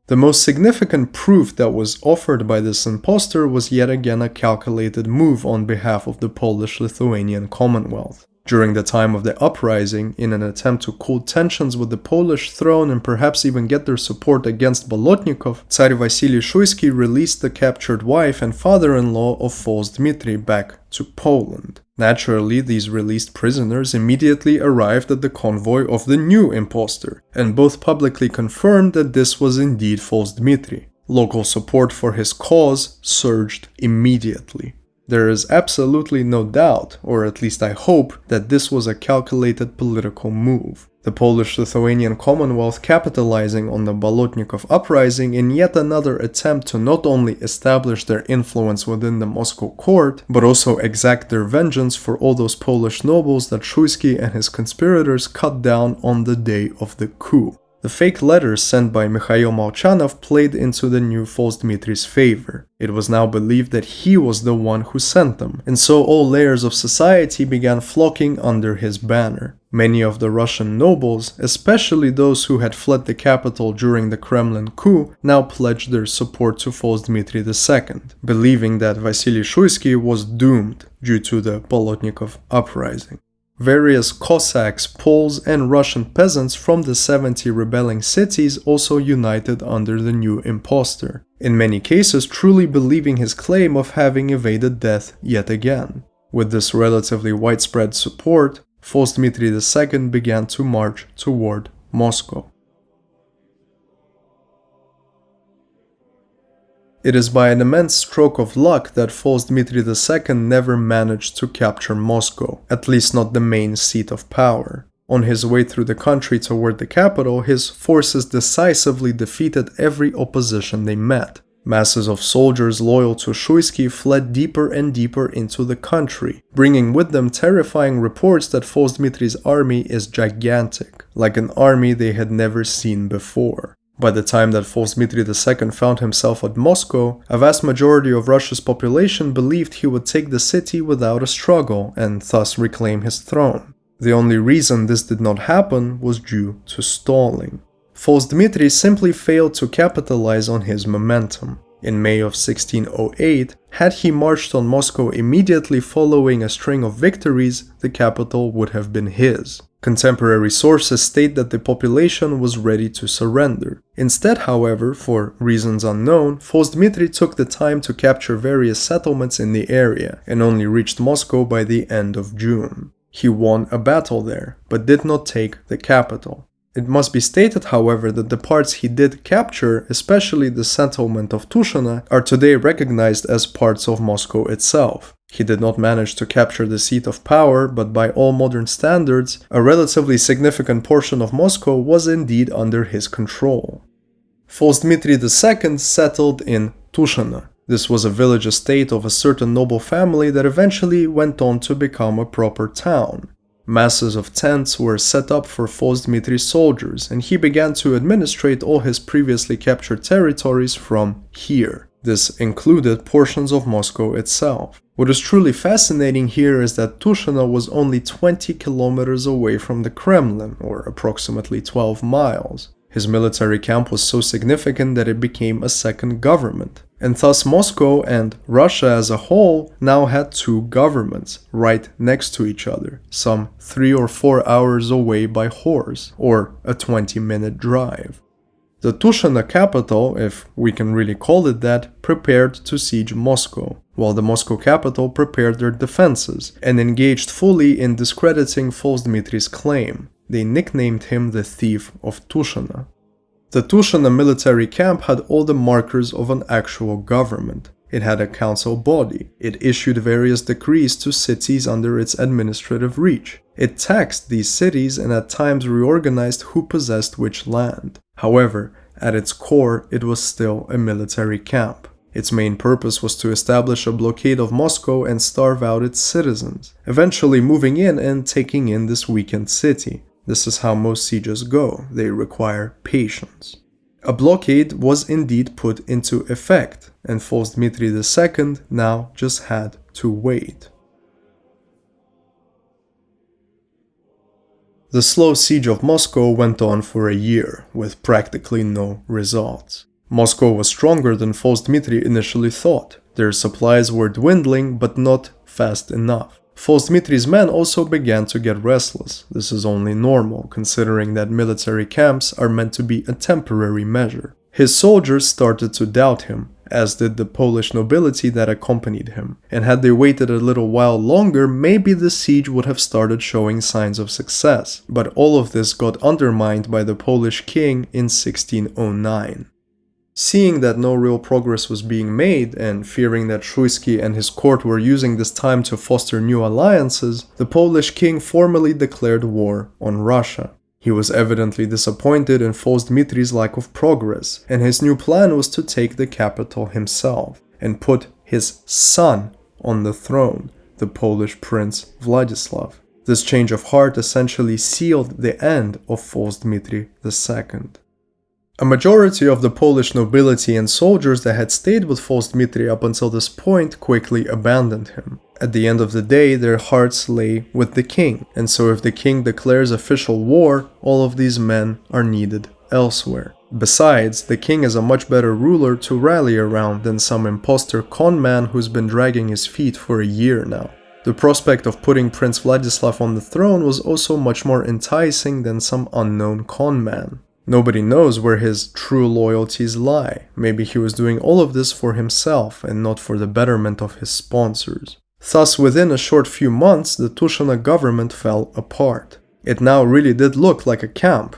The most significant proof that was offered by this impostor was yet again a calculated move on behalf of the Polish-Lithuanian Commonwealth. During the time of the uprising, in an attempt to cool tensions with the Polish throne and perhaps even get their support against Bolotnikov, Tsar Vasily Shuisky released the captured wife and father-in-law of false Dmitry back to Poland. Naturally, these released prisoners immediately arrived at the convoy of the new impostor, and both publicly confirmed that this was indeed false Dmitry. Local support for his cause surged immediately. There is absolutely no doubt, or at least I hope, that this was a calculated political move. The Polish-Lithuanian Commonwealth capitalizing on the Bolotnikov uprising in yet another attempt to not only establish their influence within the Moscow court, but also exact their vengeance for all those Polish nobles that Shuisky and his conspirators cut down on the day of the coup. The fake letters sent by Mikhail Molchanov played into the new false Dmitry's favor. It was now believed that he was the one who sent them, and so all layers of society began flocking under his banner. Many of the Russian nobles, especially those who had fled the capital during the Kremlin coup, now pledged their support to false Dmitry II, believing that Vasily Shuisky was doomed due to the Bolotnikov uprising. Various Cossacks, Poles, and Russian peasants from the 70 rebelling cities also united under the new impostor, in many cases truly believing his claim of having evaded death yet again. With this relatively widespread support, false Dmitry II began to march toward Moscow. It is by an immense stroke of luck that false Dmitry II never managed to capture Moscow, at least not the main seat of power. On his way through the country toward the capital, his forces decisively defeated every opposition they met. Masses of soldiers loyal to Shuisky fled deeper and deeper into the country, bringing with them terrifying reports that False Dmitry's army is gigantic, like an army they had never seen before. By the time that False Dmitry II found himself at Moscow, a vast majority of Russia's population believed he would take the city without a struggle and thus reclaim his throne. The only reason this did not happen was due to stalling. False Dmitry simply failed to capitalize on his momentum. In May of 1608, had he marched on Moscow immediately following a string of victories, the capital would have been his. Contemporary sources state that the population was ready to surrender. Instead, however, for reasons unknown, False Dmitry took the time to capture various settlements in the area and only reached Moscow by the end of June. He won a battle there, but did not take the capital. It must be stated, however, that the parts he did capture, especially the settlement of Tushino, are today recognized as parts of Moscow itself. He did not manage to capture the seat of power, but by all modern standards, a relatively significant portion of Moscow was indeed under his control. False Dmitry II settled in Tushino. This was a village estate of a certain noble family that eventually went on to become a proper town. Masses of tents were set up for False Dmitry's soldiers, and he began to administrate all his previously captured territories from here. This included portions of Moscow itself. What is truly fascinating here is that Tushino was only 20 kilometers away from the Kremlin, or approximately 12 miles. His military camp was so significant that it became a second government. And thus Moscow and Russia as a whole now had two governments right next to each other, some 3 or 4 hours away by horse, or a 20-minute drive. The Tushino capital, if we can really call it that, prepared to siege Moscow, while the Moscow capital prepared their defenses and engaged fully in discrediting False Dmitry's claim. They nicknamed him the Thief of Tushino. The Tushino military camp had all the markers of an actual government. It had a council body. It issued various decrees to cities under its administrative reach. It taxed these cities and at times reorganized who possessed which land. However, at its core, it was still a military camp. Its main purpose was to establish a blockade of Moscow and starve out its citizens, eventually moving in and taking in this weakened city. This is how most sieges go. They require patience. A blockade was indeed put into effect, and False Dmitry II now just had to wait. The slow siege of Moscow went on for a year, with practically no results. Moscow was stronger than False Dmitry initially thought. Their supplies were dwindling, but not fast enough. False Dmitry's men also began to get restless. This is only normal, considering that military camps are meant to be a temporary measure. His soldiers started to doubt him, as did the Polish nobility that accompanied him, and had they waited a little while longer, maybe the siege would have started showing signs of success. But all of this got undermined by the Polish king in 1609. Seeing that no real progress was being made, and fearing that Shuisky and his court were using this time to foster new alliances, the Polish king formally declared war on Russia. He was evidently disappointed in False Dmitry's lack of progress, and his new plan was to take the capital himself, and put his son on the throne, the Polish prince Vladislav. This change of heart essentially sealed the end of False Dmitry II. A majority of the Polish nobility and soldiers that had stayed with False Dmitry up until this point quickly abandoned him. At the end of the day, their hearts lay with the king, and so if the king declares official war, all of these men are needed elsewhere. Besides, the king is a much better ruler to rally around than some impostor conman who's been dragging his feet for a year now. The prospect of putting Prince Vladislav on the throne was also much more enticing than some unknown conman. Nobody knows where his true loyalties lie. Maybe he was doing all of this for himself and not for the betterment of his sponsors. Thus, within a short few months, the Tushino government fell apart. It now really did look like a camp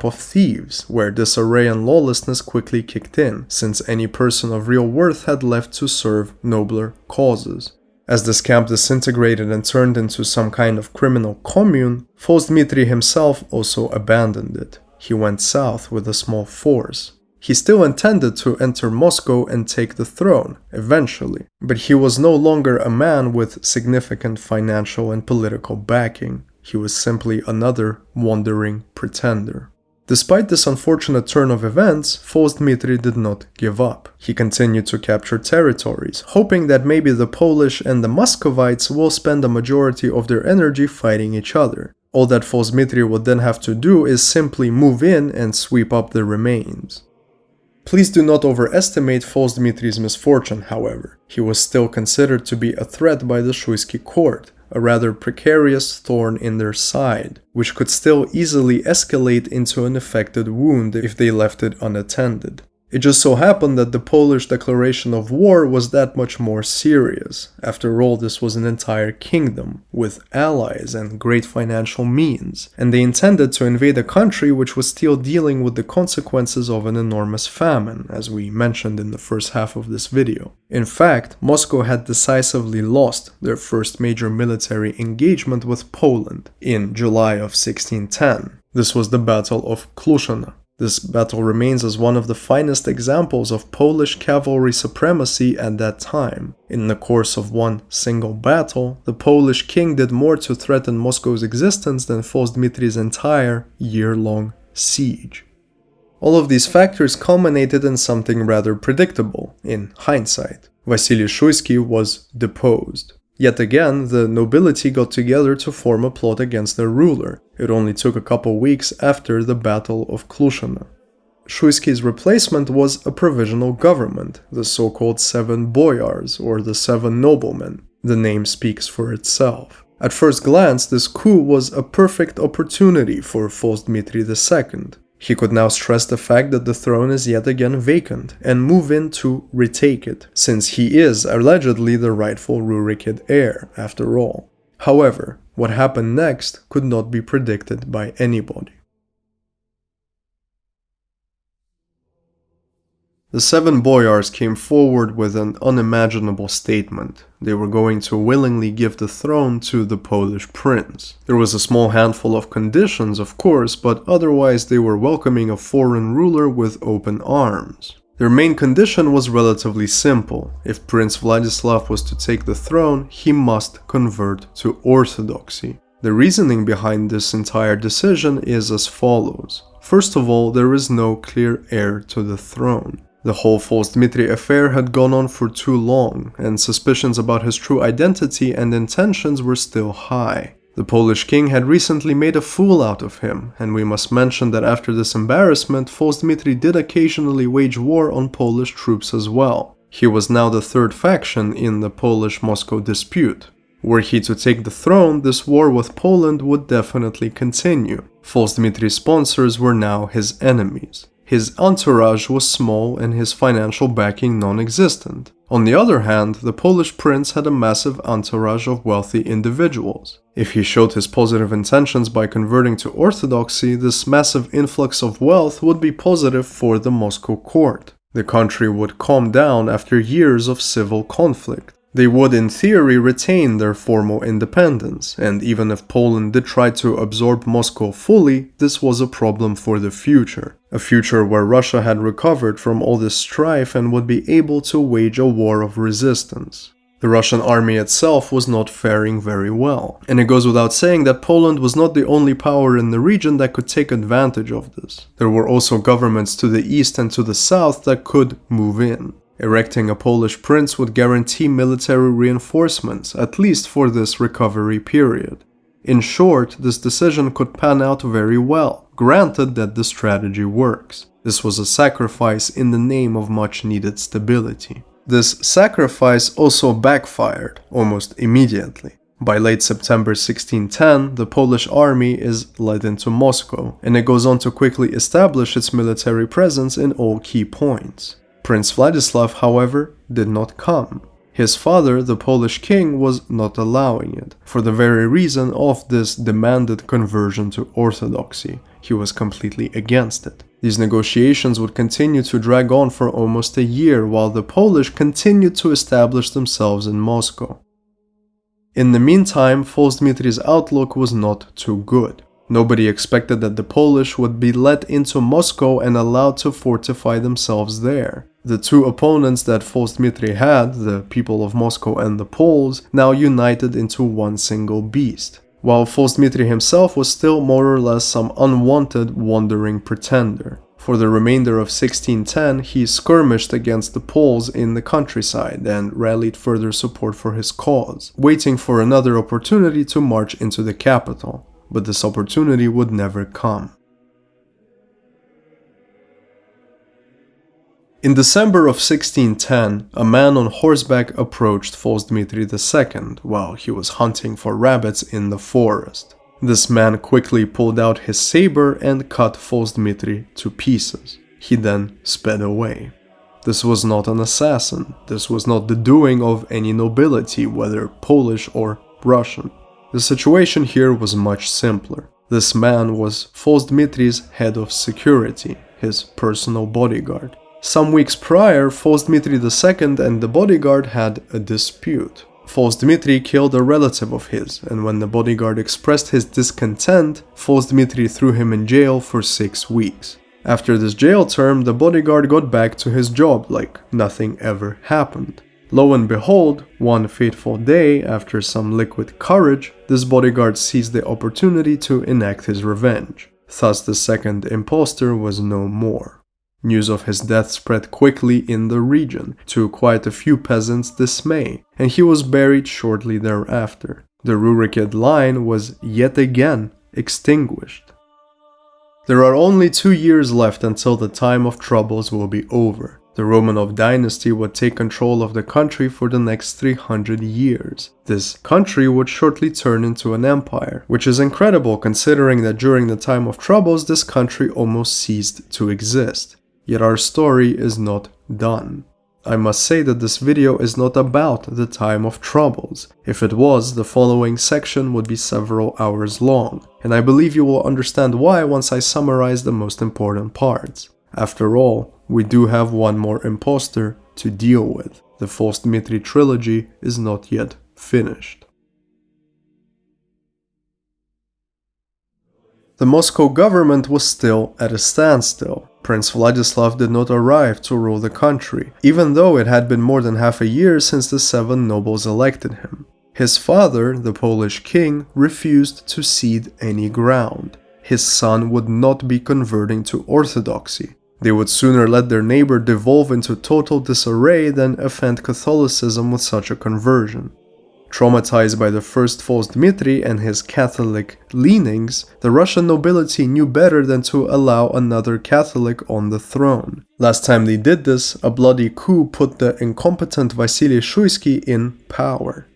of thieves, where disarray and lawlessness quickly kicked in, since any person of real worth had left to serve nobler causes. As this camp disintegrated and turned into some kind of criminal commune, False Dmitry himself also abandoned it. He went south with a small force. He still intended to enter Moscow and take the throne, eventually, but he was no longer a man with significant financial and political backing. He was simply another wandering pretender. Despite this unfortunate turn of events, false Dmitry did not give up. He continued to capture territories, hoping that maybe the Polish and the Muscovites will spend a majority of their energy fighting each other. All that false Dmitry would then have to do is simply move in and sweep up the remains. Please do not overestimate false Dmitry's misfortune, however. He was still considered to be a threat by the Shuisky court, a rather precarious thorn in their side, which could still easily escalate into an infected wound if they left it unattended. It just so happened that the Polish declaration of war was that much more serious. After all, this was an entire kingdom, with allies and great financial means, and they intended to invade a country which was still dealing with the consequences of an enormous famine, as we mentioned in the first half of this video. In fact, Moscow had decisively lost their first major military engagement with Poland in July of 1610. This was the Battle of Klushino. This battle remains as one of the finest examples of Polish cavalry supremacy at that time. In the course of one single battle, the Polish king did more to threaten Moscow's existence than false Dmitry's entire year-long siege. All of these factors culminated in something rather predictable, in hindsight. Vasily Shuisky was deposed. Yet again, the nobility got together to form a plot against their ruler. It only took a couple weeks after the Battle of Klushino. Shuisky's replacement was a provisional government, the so-called Seven Boyars, or the Seven Noblemen. The name speaks for itself. At first glance, this coup was a perfect opportunity for false Dmitry II. He could now stress the fact that the throne is yet again vacant and move in to retake it, since he is allegedly the rightful Rurikid heir, after all. However, what happened next could not be predicted by anybody. The Seven Boyars came forward with an unimaginable statement. They were going to willingly give the throne to the Polish prince. There was a small handful of conditions, of course, but otherwise they were welcoming a foreign ruler with open arms. Their main condition was relatively simple. If Prince Vladislav was to take the throne, he must convert to Orthodoxy. The reasoning behind this entire decision is as follows. First of all, there is no clear heir to the throne. The whole false Dmitry affair had gone on for too long, and suspicions about his true identity and intentions were still high. The Polish king had recently made a fool out of him, and we must mention that after this embarrassment, false Dmitry did occasionally wage war on Polish troops as well. He was now the third faction in the Polish-Moscow dispute. Were he to take the throne, this war with Poland would definitely continue. False Dmitry's sponsors were now his enemies. His entourage was small and his financial backing non-existent. On the other hand, the Polish prince had a massive entourage of wealthy individuals. If he showed his positive intentions by converting to Orthodoxy, this massive influx of wealth would be positive for the Moscow court. The country would calm down after years of civil conflict. They would in theory retain their formal independence, and even if Poland did try to absorb Moscow fully, this was a problem for the future. A future where Russia had recovered from all this strife and would be able to wage a war of resistance. The Russian army itself was not faring very well, and it goes without saying that Poland was not the only power in the region that could take advantage of this. There were also governments to the east and to the south that could move in. Erecting a Polish prince would guarantee military reinforcements, at least for this recovery period. In short, this decision could pan out very well, granted that the strategy works. This was a sacrifice in the name of much-needed stability. This sacrifice also backfired, almost immediately. By late September 1610, the Polish army is led into Moscow, and it goes on to quickly establish its military presence in all key points. Prince Vladislav, however, did not come. His father, the Polish king, was not allowing it, for the very reason of this demanded conversion to Orthodoxy. He was completely against it. These negotiations would continue to drag on for almost a year, while the Polish continued to establish themselves in Moscow. In the meantime, false Dmitry's outlook was not too good. Nobody expected that the Polish would be let into Moscow and allowed to fortify themselves there. The two opponents that false Dmitry had, the people of Moscow and the Poles, now united into one single beast, while false Dmitry himself was still more or less some unwanted wandering pretender. For the remainder of 1610, he skirmished against the Poles in the countryside and rallied further support for his cause, waiting for another opportunity to march into the capital. But this opportunity would never come. In December of 1610, a man on horseback approached false Dmitry II while he was hunting for rabbits in the forest. This man quickly pulled out his saber and cut false Dmitry to pieces. He then sped away. This was not an assassin. This was not the doing of any nobility, whether Polish or Russian. The situation here was much simpler. This man was false Dmitry's head of security, his personal bodyguard. Some weeks prior, false Dmitry II and the bodyguard had a dispute. False Dmitry killed a relative of his, and when the bodyguard expressed his discontent, false Dmitry threw him in jail for 6 weeks. After this jail term, the bodyguard got back to his job like nothing ever happened. Lo and behold, one fateful day, after some liquid courage, this bodyguard seized the opportunity to enact his revenge. Thus the second impostor was no more. News of his death spread quickly in the region, to quite a few peasants' dismay, and he was buried shortly thereafter. The Rurikid line was yet again extinguished. There are only 2 years left until the time of troubles will be over. The Romanov dynasty would take control of the country for the next 300 years. This country would shortly turn into an empire, which is incredible considering that during the time of troubles this country almost ceased to exist. Yet our story is not done. I must say that this video is not about the time of troubles. If it was, the following section would be several hours long, and I believe you will understand why once I summarize the most important parts. After all, we do have one more impostor to deal with. The false Dmitry trilogy is not yet finished. The Moscow government was still at a standstill. Prince Vladislav did not arrive to rule the country, even though it had been more than half a year since the 7 nobles elected him. His father, the Polish king, refused to cede any ground. His son would not be converting to Orthodoxy. They would sooner let their neighbor devolve into total disarray than offend Catholicism with such a conversion. Traumatized by the first false Dmitry and his Catholic leanings, the Russian nobility knew better than to allow another Catholic on the throne. Last time they did this, a bloody coup put the incompetent Vasily Shuisky in power.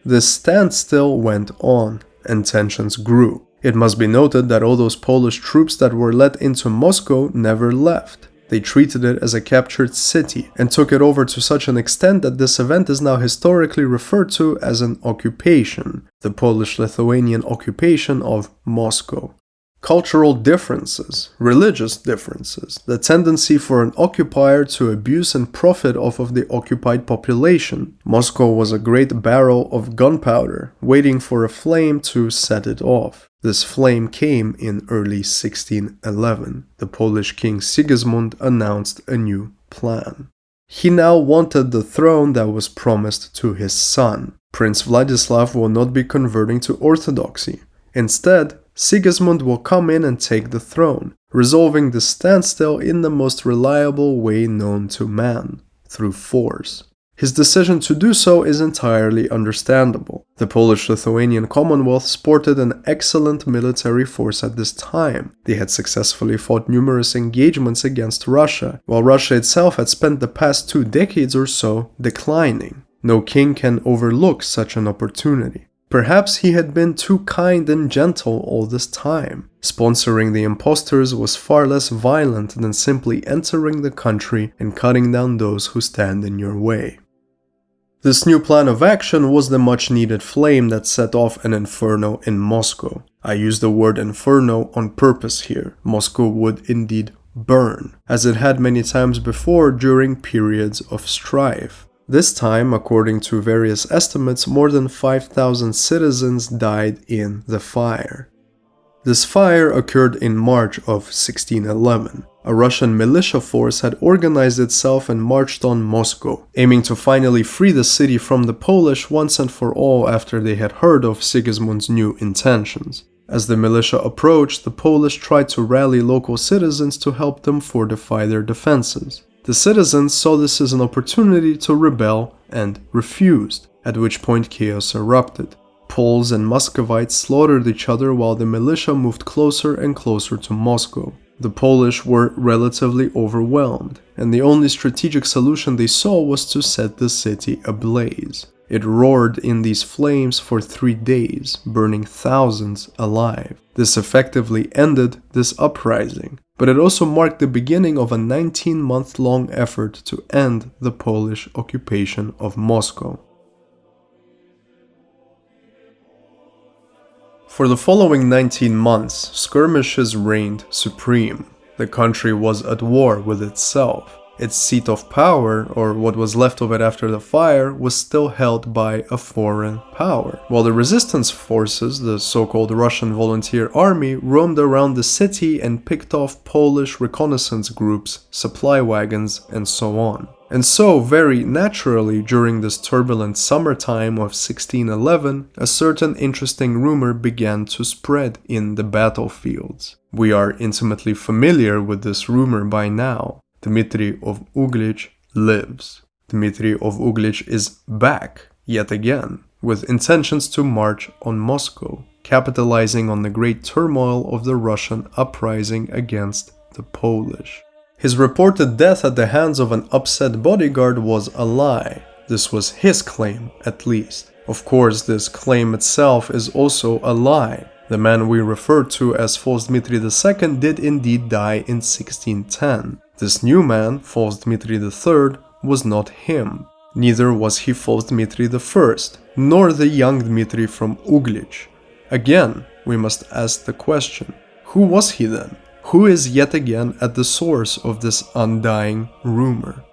This standstill went on, and tensions grew. It must be noted that all those Polish troops that were let into Moscow never left. They treated it as a captured city and took it over to such an extent that this event is now historically referred to as an occupation, the Polish-Lithuanian occupation of Moscow. Cultural differences, religious differences, the tendency for an occupier to abuse and profit off of the occupied population. Moscow was a great barrel of gunpowder, waiting for a flame to set it off. This flame came in early 1611. The Polish king Sigismund announced a new plan. He now wanted the throne that was promised to his son. Prince Vladislav will not be converting to Orthodoxy. Instead, Sigismund will come in and take the throne, resolving the standstill in the most reliable way known to man, through force. His decision to do so is entirely understandable. The Polish-Lithuanian Commonwealth sported an excellent military force at this time. They had successfully fought numerous engagements against Russia, while Russia itself had spent the past 2 decades or so declining. No king can overlook such an opportunity. Perhaps he had been too kind and gentle all this time. Sponsoring the impostors was far less violent than simply entering the country and cutting down those who stand in your way. This new plan of action was the much-needed flame that set off an inferno in Moscow. I use the word inferno on purpose here. Moscow would indeed burn, as it had many times before during periods of strife. This time, according to various estimates, more than 5,000 citizens died in the fire. This fire occurred in March of 1611. A Russian militia force had organized itself and marched on Moscow, aiming to finally free the city from the Polish once and for all after they had heard of Sigismund's new intentions. As the militia approached, the Polish tried to rally local citizens to help them fortify their defenses. The citizens saw this as an opportunity to rebel and refused, at which point chaos erupted. Poles and Muscovites slaughtered each other while the militia moved closer and closer to Moscow. The Polish were relatively overwhelmed, and the only strategic solution they saw was to set the city ablaze. It roared in these flames for 3 days, burning thousands alive. This effectively ended this uprising, but it also marked the beginning of a 19-month-long effort to end the Polish occupation of Moscow. For the following 19 months, skirmishes reigned supreme. The country was at war with itself. Its seat of power, or what was left of it after the fire, was still held by a foreign power, while the resistance forces, the so-called Russian Volunteer Army, roamed around the city and picked off Polish reconnaissance groups, supply wagons, and so on. And so, very naturally, during this turbulent summertime of 1611, a certain interesting rumor began to spread in the battlefields. We are intimately familiar with this rumor by now. Dmitry of Uglich lives. Dmitry of Uglich is back, yet again, with intentions to march on Moscow, capitalizing on the great turmoil of the Russian uprising against the Polish. His reported death at the hands of an upset bodyguard was a lie. This was his claim, at least. Of course, this claim itself is also a lie. The man we refer to as false Dmitry II did indeed die in 1610. This new man, false Dmitry III, was not him. Neither was he false Dmitry I, nor the young Dmitry from Uglich. Again, we must ask the question, who was he then? Who is yet again at the source of this undying rumor?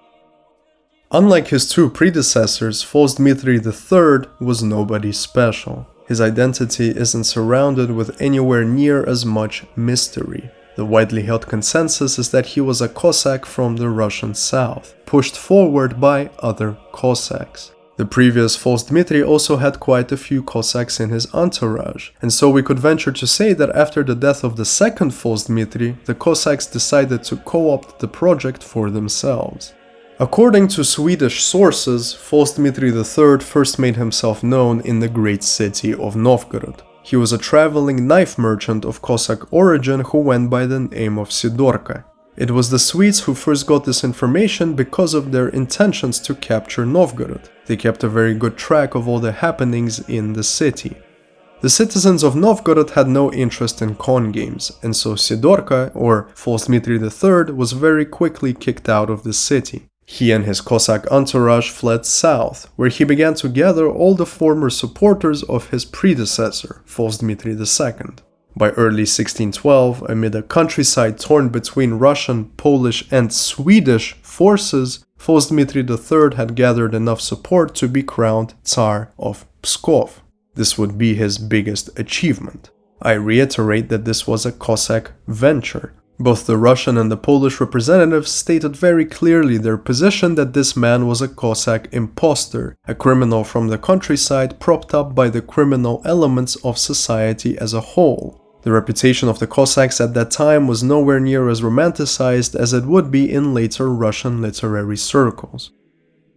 Unlike his two predecessors, false Dmitry III was nobody special. His identity isn't surrounded with anywhere near as much mystery. The widely held consensus is that he was a Cossack from the Russian south, pushed forward by other Cossacks. The previous false Dmitry also had quite a few Cossacks in his entourage, and so we could venture to say that after the death of the second false Dmitry, the Cossacks decided to co-opt the project for themselves. According to Swedish sources, false Dmitry III first made himself known in the great city of Novgorod. He was a traveling knife merchant of Cossack origin who went by the name of Sidorka. It was the Swedes who first got this information because of their intentions to capture Novgorod. They kept a very good track of all the happenings in the city. The citizens of Novgorod had no interest in con games, and so Sidorka, or false Dmitry III, was very quickly kicked out of the city. He and his Cossack entourage fled south, where he began to gather all the former supporters of his predecessor, false Dmitry II. By early 1612, amid a countryside torn between Russian, Polish, and Swedish forces, false Dmitry III had gathered enough support to be crowned Tsar of Pskov. This would be his biggest achievement. I reiterate that this was a Cossack venture. Both the Russian and the Polish representatives stated very clearly their position that this man was a Cossack impostor, a criminal from the countryside propped up by the criminal elements of society as a whole. The reputation of the Cossacks at that time was nowhere near as romanticized as it would be in later Russian literary circles.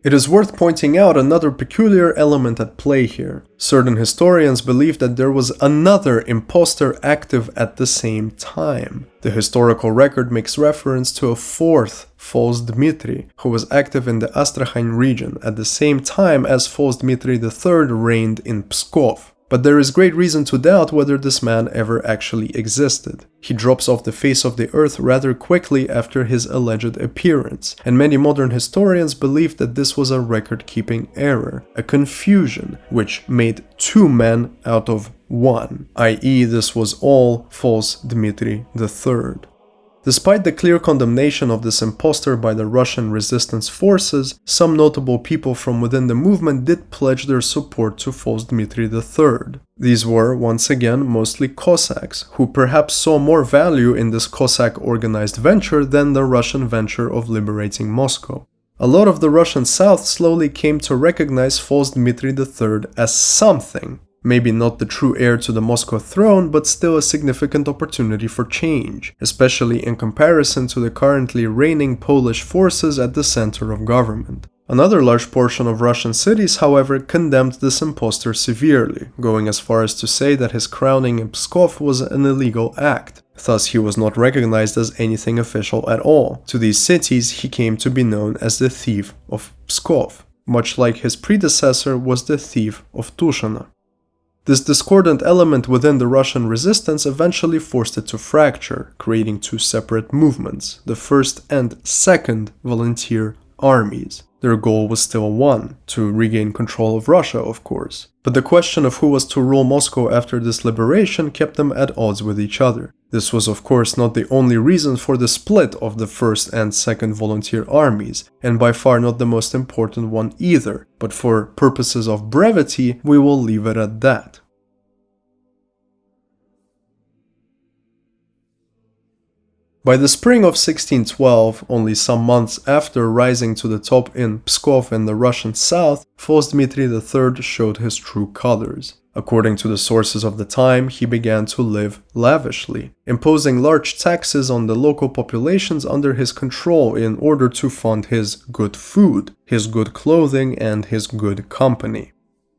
It is worth pointing out another peculiar element at play here. Certain historians believe that there was another impostor active at the same time. The historical record makes reference to a fourth false Dmitry, who was active in the Astrakhan region at the same time as false Dmitry III reigned in Pskov. But there is great reason to doubt whether this man ever actually existed. He drops off the face of the earth rather quickly after his alleged appearance, and many modern historians believe that this was a record-keeping error, a confusion, which made two men out of one, i.e. this was all false Dmitry III. Despite the clear condemnation of this impostor by the Russian resistance forces, some notable people from within the movement did pledge their support to false Dmitry III. These were, once again, mostly Cossacks, who perhaps saw more value in this Cossack organized venture than the Russian venture of liberating Moscow. A lot of the Russian South slowly came to recognize false Dmitry III as something. Maybe not the true heir to the Moscow throne, but still a significant opportunity for change, especially in comparison to the currently reigning Polish forces at the center of government. Another large portion of Russian cities, however, condemned this impostor severely, going as far as to say that his crowning in Pskov was an illegal act. Thus, he was not recognized as anything official at all. To these cities, he came to be known as the Thief of Pskov, much like his predecessor was the Thief of Tushino. This discordant element within the Russian resistance eventually forced it to fracture, creating two separate movements, the First and Second Volunteer Armies. Their goal was still one, to regain control of Russia, of course. But the question of who was to rule Moscow after this liberation kept them at odds with each other. This was of course not the only reason for the split of the First and Second Volunteer Armies, and by far not the most important one either, but for purposes of brevity, we will leave it at that. By the spring of 1612, only some months after rising to the top in Pskov and the Russian south, false Dmitry III showed his true colors. According to the sources of the time, he began to live lavishly, imposing large taxes on the local populations under his control in order to fund his good food, his good clothing, and his good company.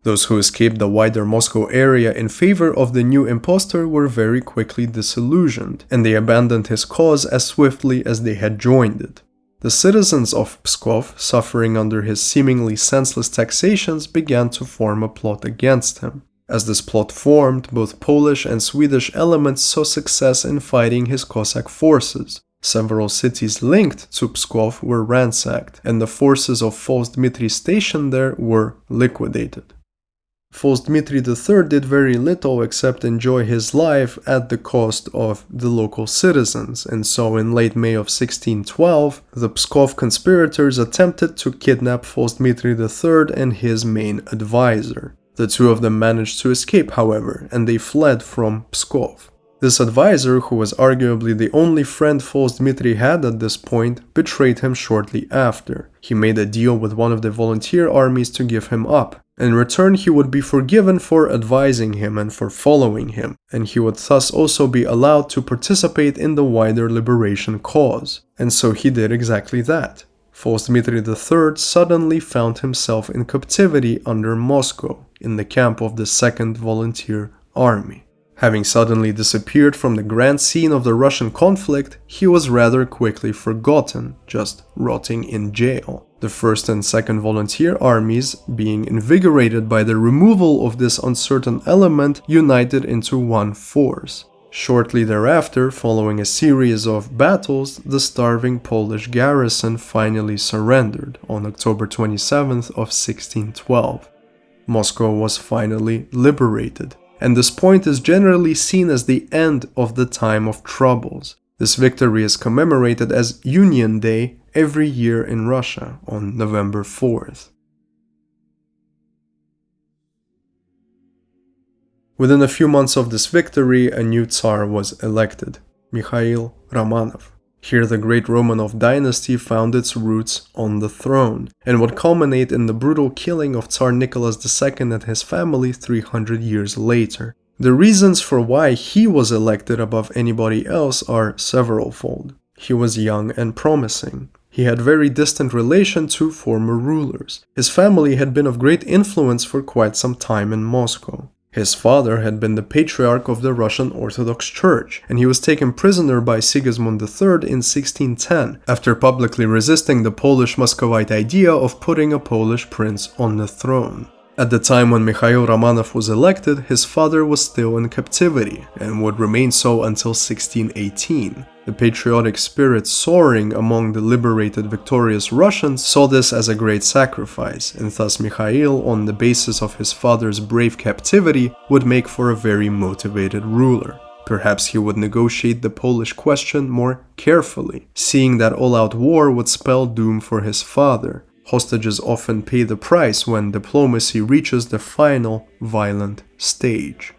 Those who escaped the wider Moscow area in favor of the new impostor were very quickly disillusioned, and they abandoned his cause as swiftly as they had joined it. The citizens of Pskov, suffering under his seemingly senseless taxations, began to form a plot against him. As this plot formed, both Polish and Swedish elements saw success in fighting his Cossack forces. Several cities linked to Pskov were ransacked, and the forces of false Dmitry stationed there were liquidated. False Dmitry III did very little except enjoy his life at the cost of the local citizens, and so in late May of 1612, the Pskov conspirators attempted to kidnap false Dmitry III and his main advisor. The two of them managed to escape, however, and they fled from Pskov. This advisor, who was arguably the only friend false Dmitry had at this point, betrayed him shortly after. He made a deal with one of the volunteer armies to give him up. In return, he would be forgiven for advising him and for following him, and he would thus also be allowed to participate in the wider liberation cause. And so he did exactly that. False Dmitry III suddenly found himself in captivity under Moscow, in the camp of the Second Volunteer Army. Having suddenly disappeared from the grand scene of the Russian conflict, he was rather quickly forgotten, just rotting in jail. The First and Second Volunteer Armies, being invigorated by the removal of this uncertain element, united into one force. Shortly thereafter, following a series of battles, the starving Polish garrison finally surrendered on October 27th of 1612. Moscow was finally liberated, and this point is generally seen as the end of the time of troubles. This victory is commemorated as Union Day every year in Russia on November 4th. Within a few months of this victory, a new Tsar was elected, Mikhail Romanov. Here the great Romanov dynasty found its roots on the throne, and would culminate in the brutal killing of Tsar Nicholas II and his family 300 years later. The reasons for why he was elected above anybody else are severalfold. He was young and promising. He had very distant relation to former rulers. His family had been of great influence for quite some time in Moscow. His father had been the patriarch of the Russian Orthodox Church, and he was taken prisoner by Sigismund III in 1610, after publicly resisting the Polish Muscovite idea of putting a Polish prince on the throne. At the time when Mikhail Romanov was elected, his father was still in captivity, and would remain so until 1618. The patriotic spirit soaring among the liberated victorious Russians saw this as a great sacrifice, and thus Mikhail, on the basis of his father's brave captivity, would make for a very motivated ruler. Perhaps he would negotiate the Polish question more carefully, seeing that all-out war would spell doom for his father. Hostages often pay the price when diplomacy reaches the final, violent stage.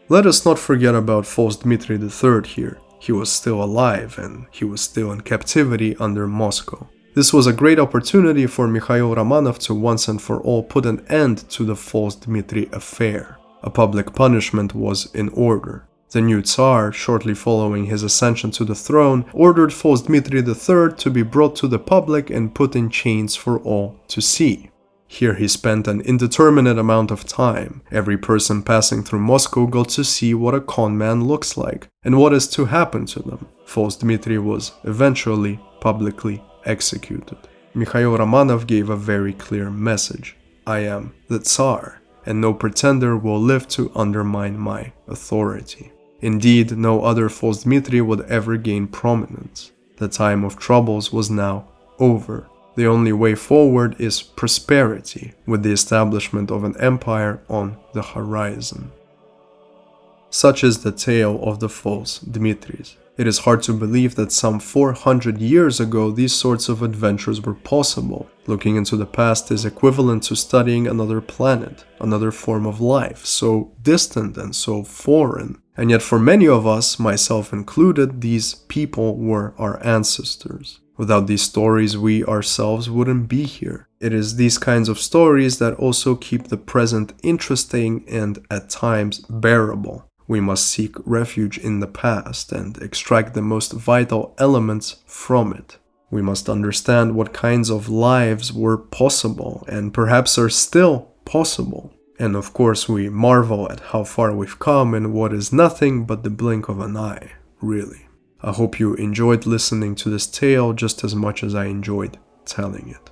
Let us not forget about false Dmitry III here. He was still alive and he was still in captivity under Moscow. This was a great opportunity for Mikhail Romanov to once and for all put an end to the false Dmitry affair. A public punishment was in order. The new Tsar, shortly following his ascension to the throne, ordered false Dmitry III to be brought to the public and put in chains for all to see. Here he spent an indeterminate amount of time. Every person passing through Moscow got to see what a con man looks like and what is to happen to them. False Dmitry was eventually publicly executed. Mikhail Romanov gave a very clear message. I am the Tsar, and no pretender will live to undermine my authority. Indeed, no other false Dmitry would ever gain prominence. The time of troubles was now over. The only way forward is prosperity, with the establishment of an empire on the horizon. Such is the tale of the false Dmitrys. It is hard to believe that some 400 years ago these sorts of adventures were possible. Looking into the past is equivalent to studying another planet, another form of life, so distant and so foreign. And yet for many of us, myself included, these people were our ancestors. Without these stories, we ourselves wouldn't be here. It is these kinds of stories that also keep the present interesting and at times bearable. We must seek refuge in the past and extract the most vital elements from it. We must understand what kinds of lives were possible and perhaps are still possible. And of course we marvel at how far we've come in what is nothing but the blink of an eye, really. I hope you enjoyed listening to this tale just as much as I enjoyed telling it.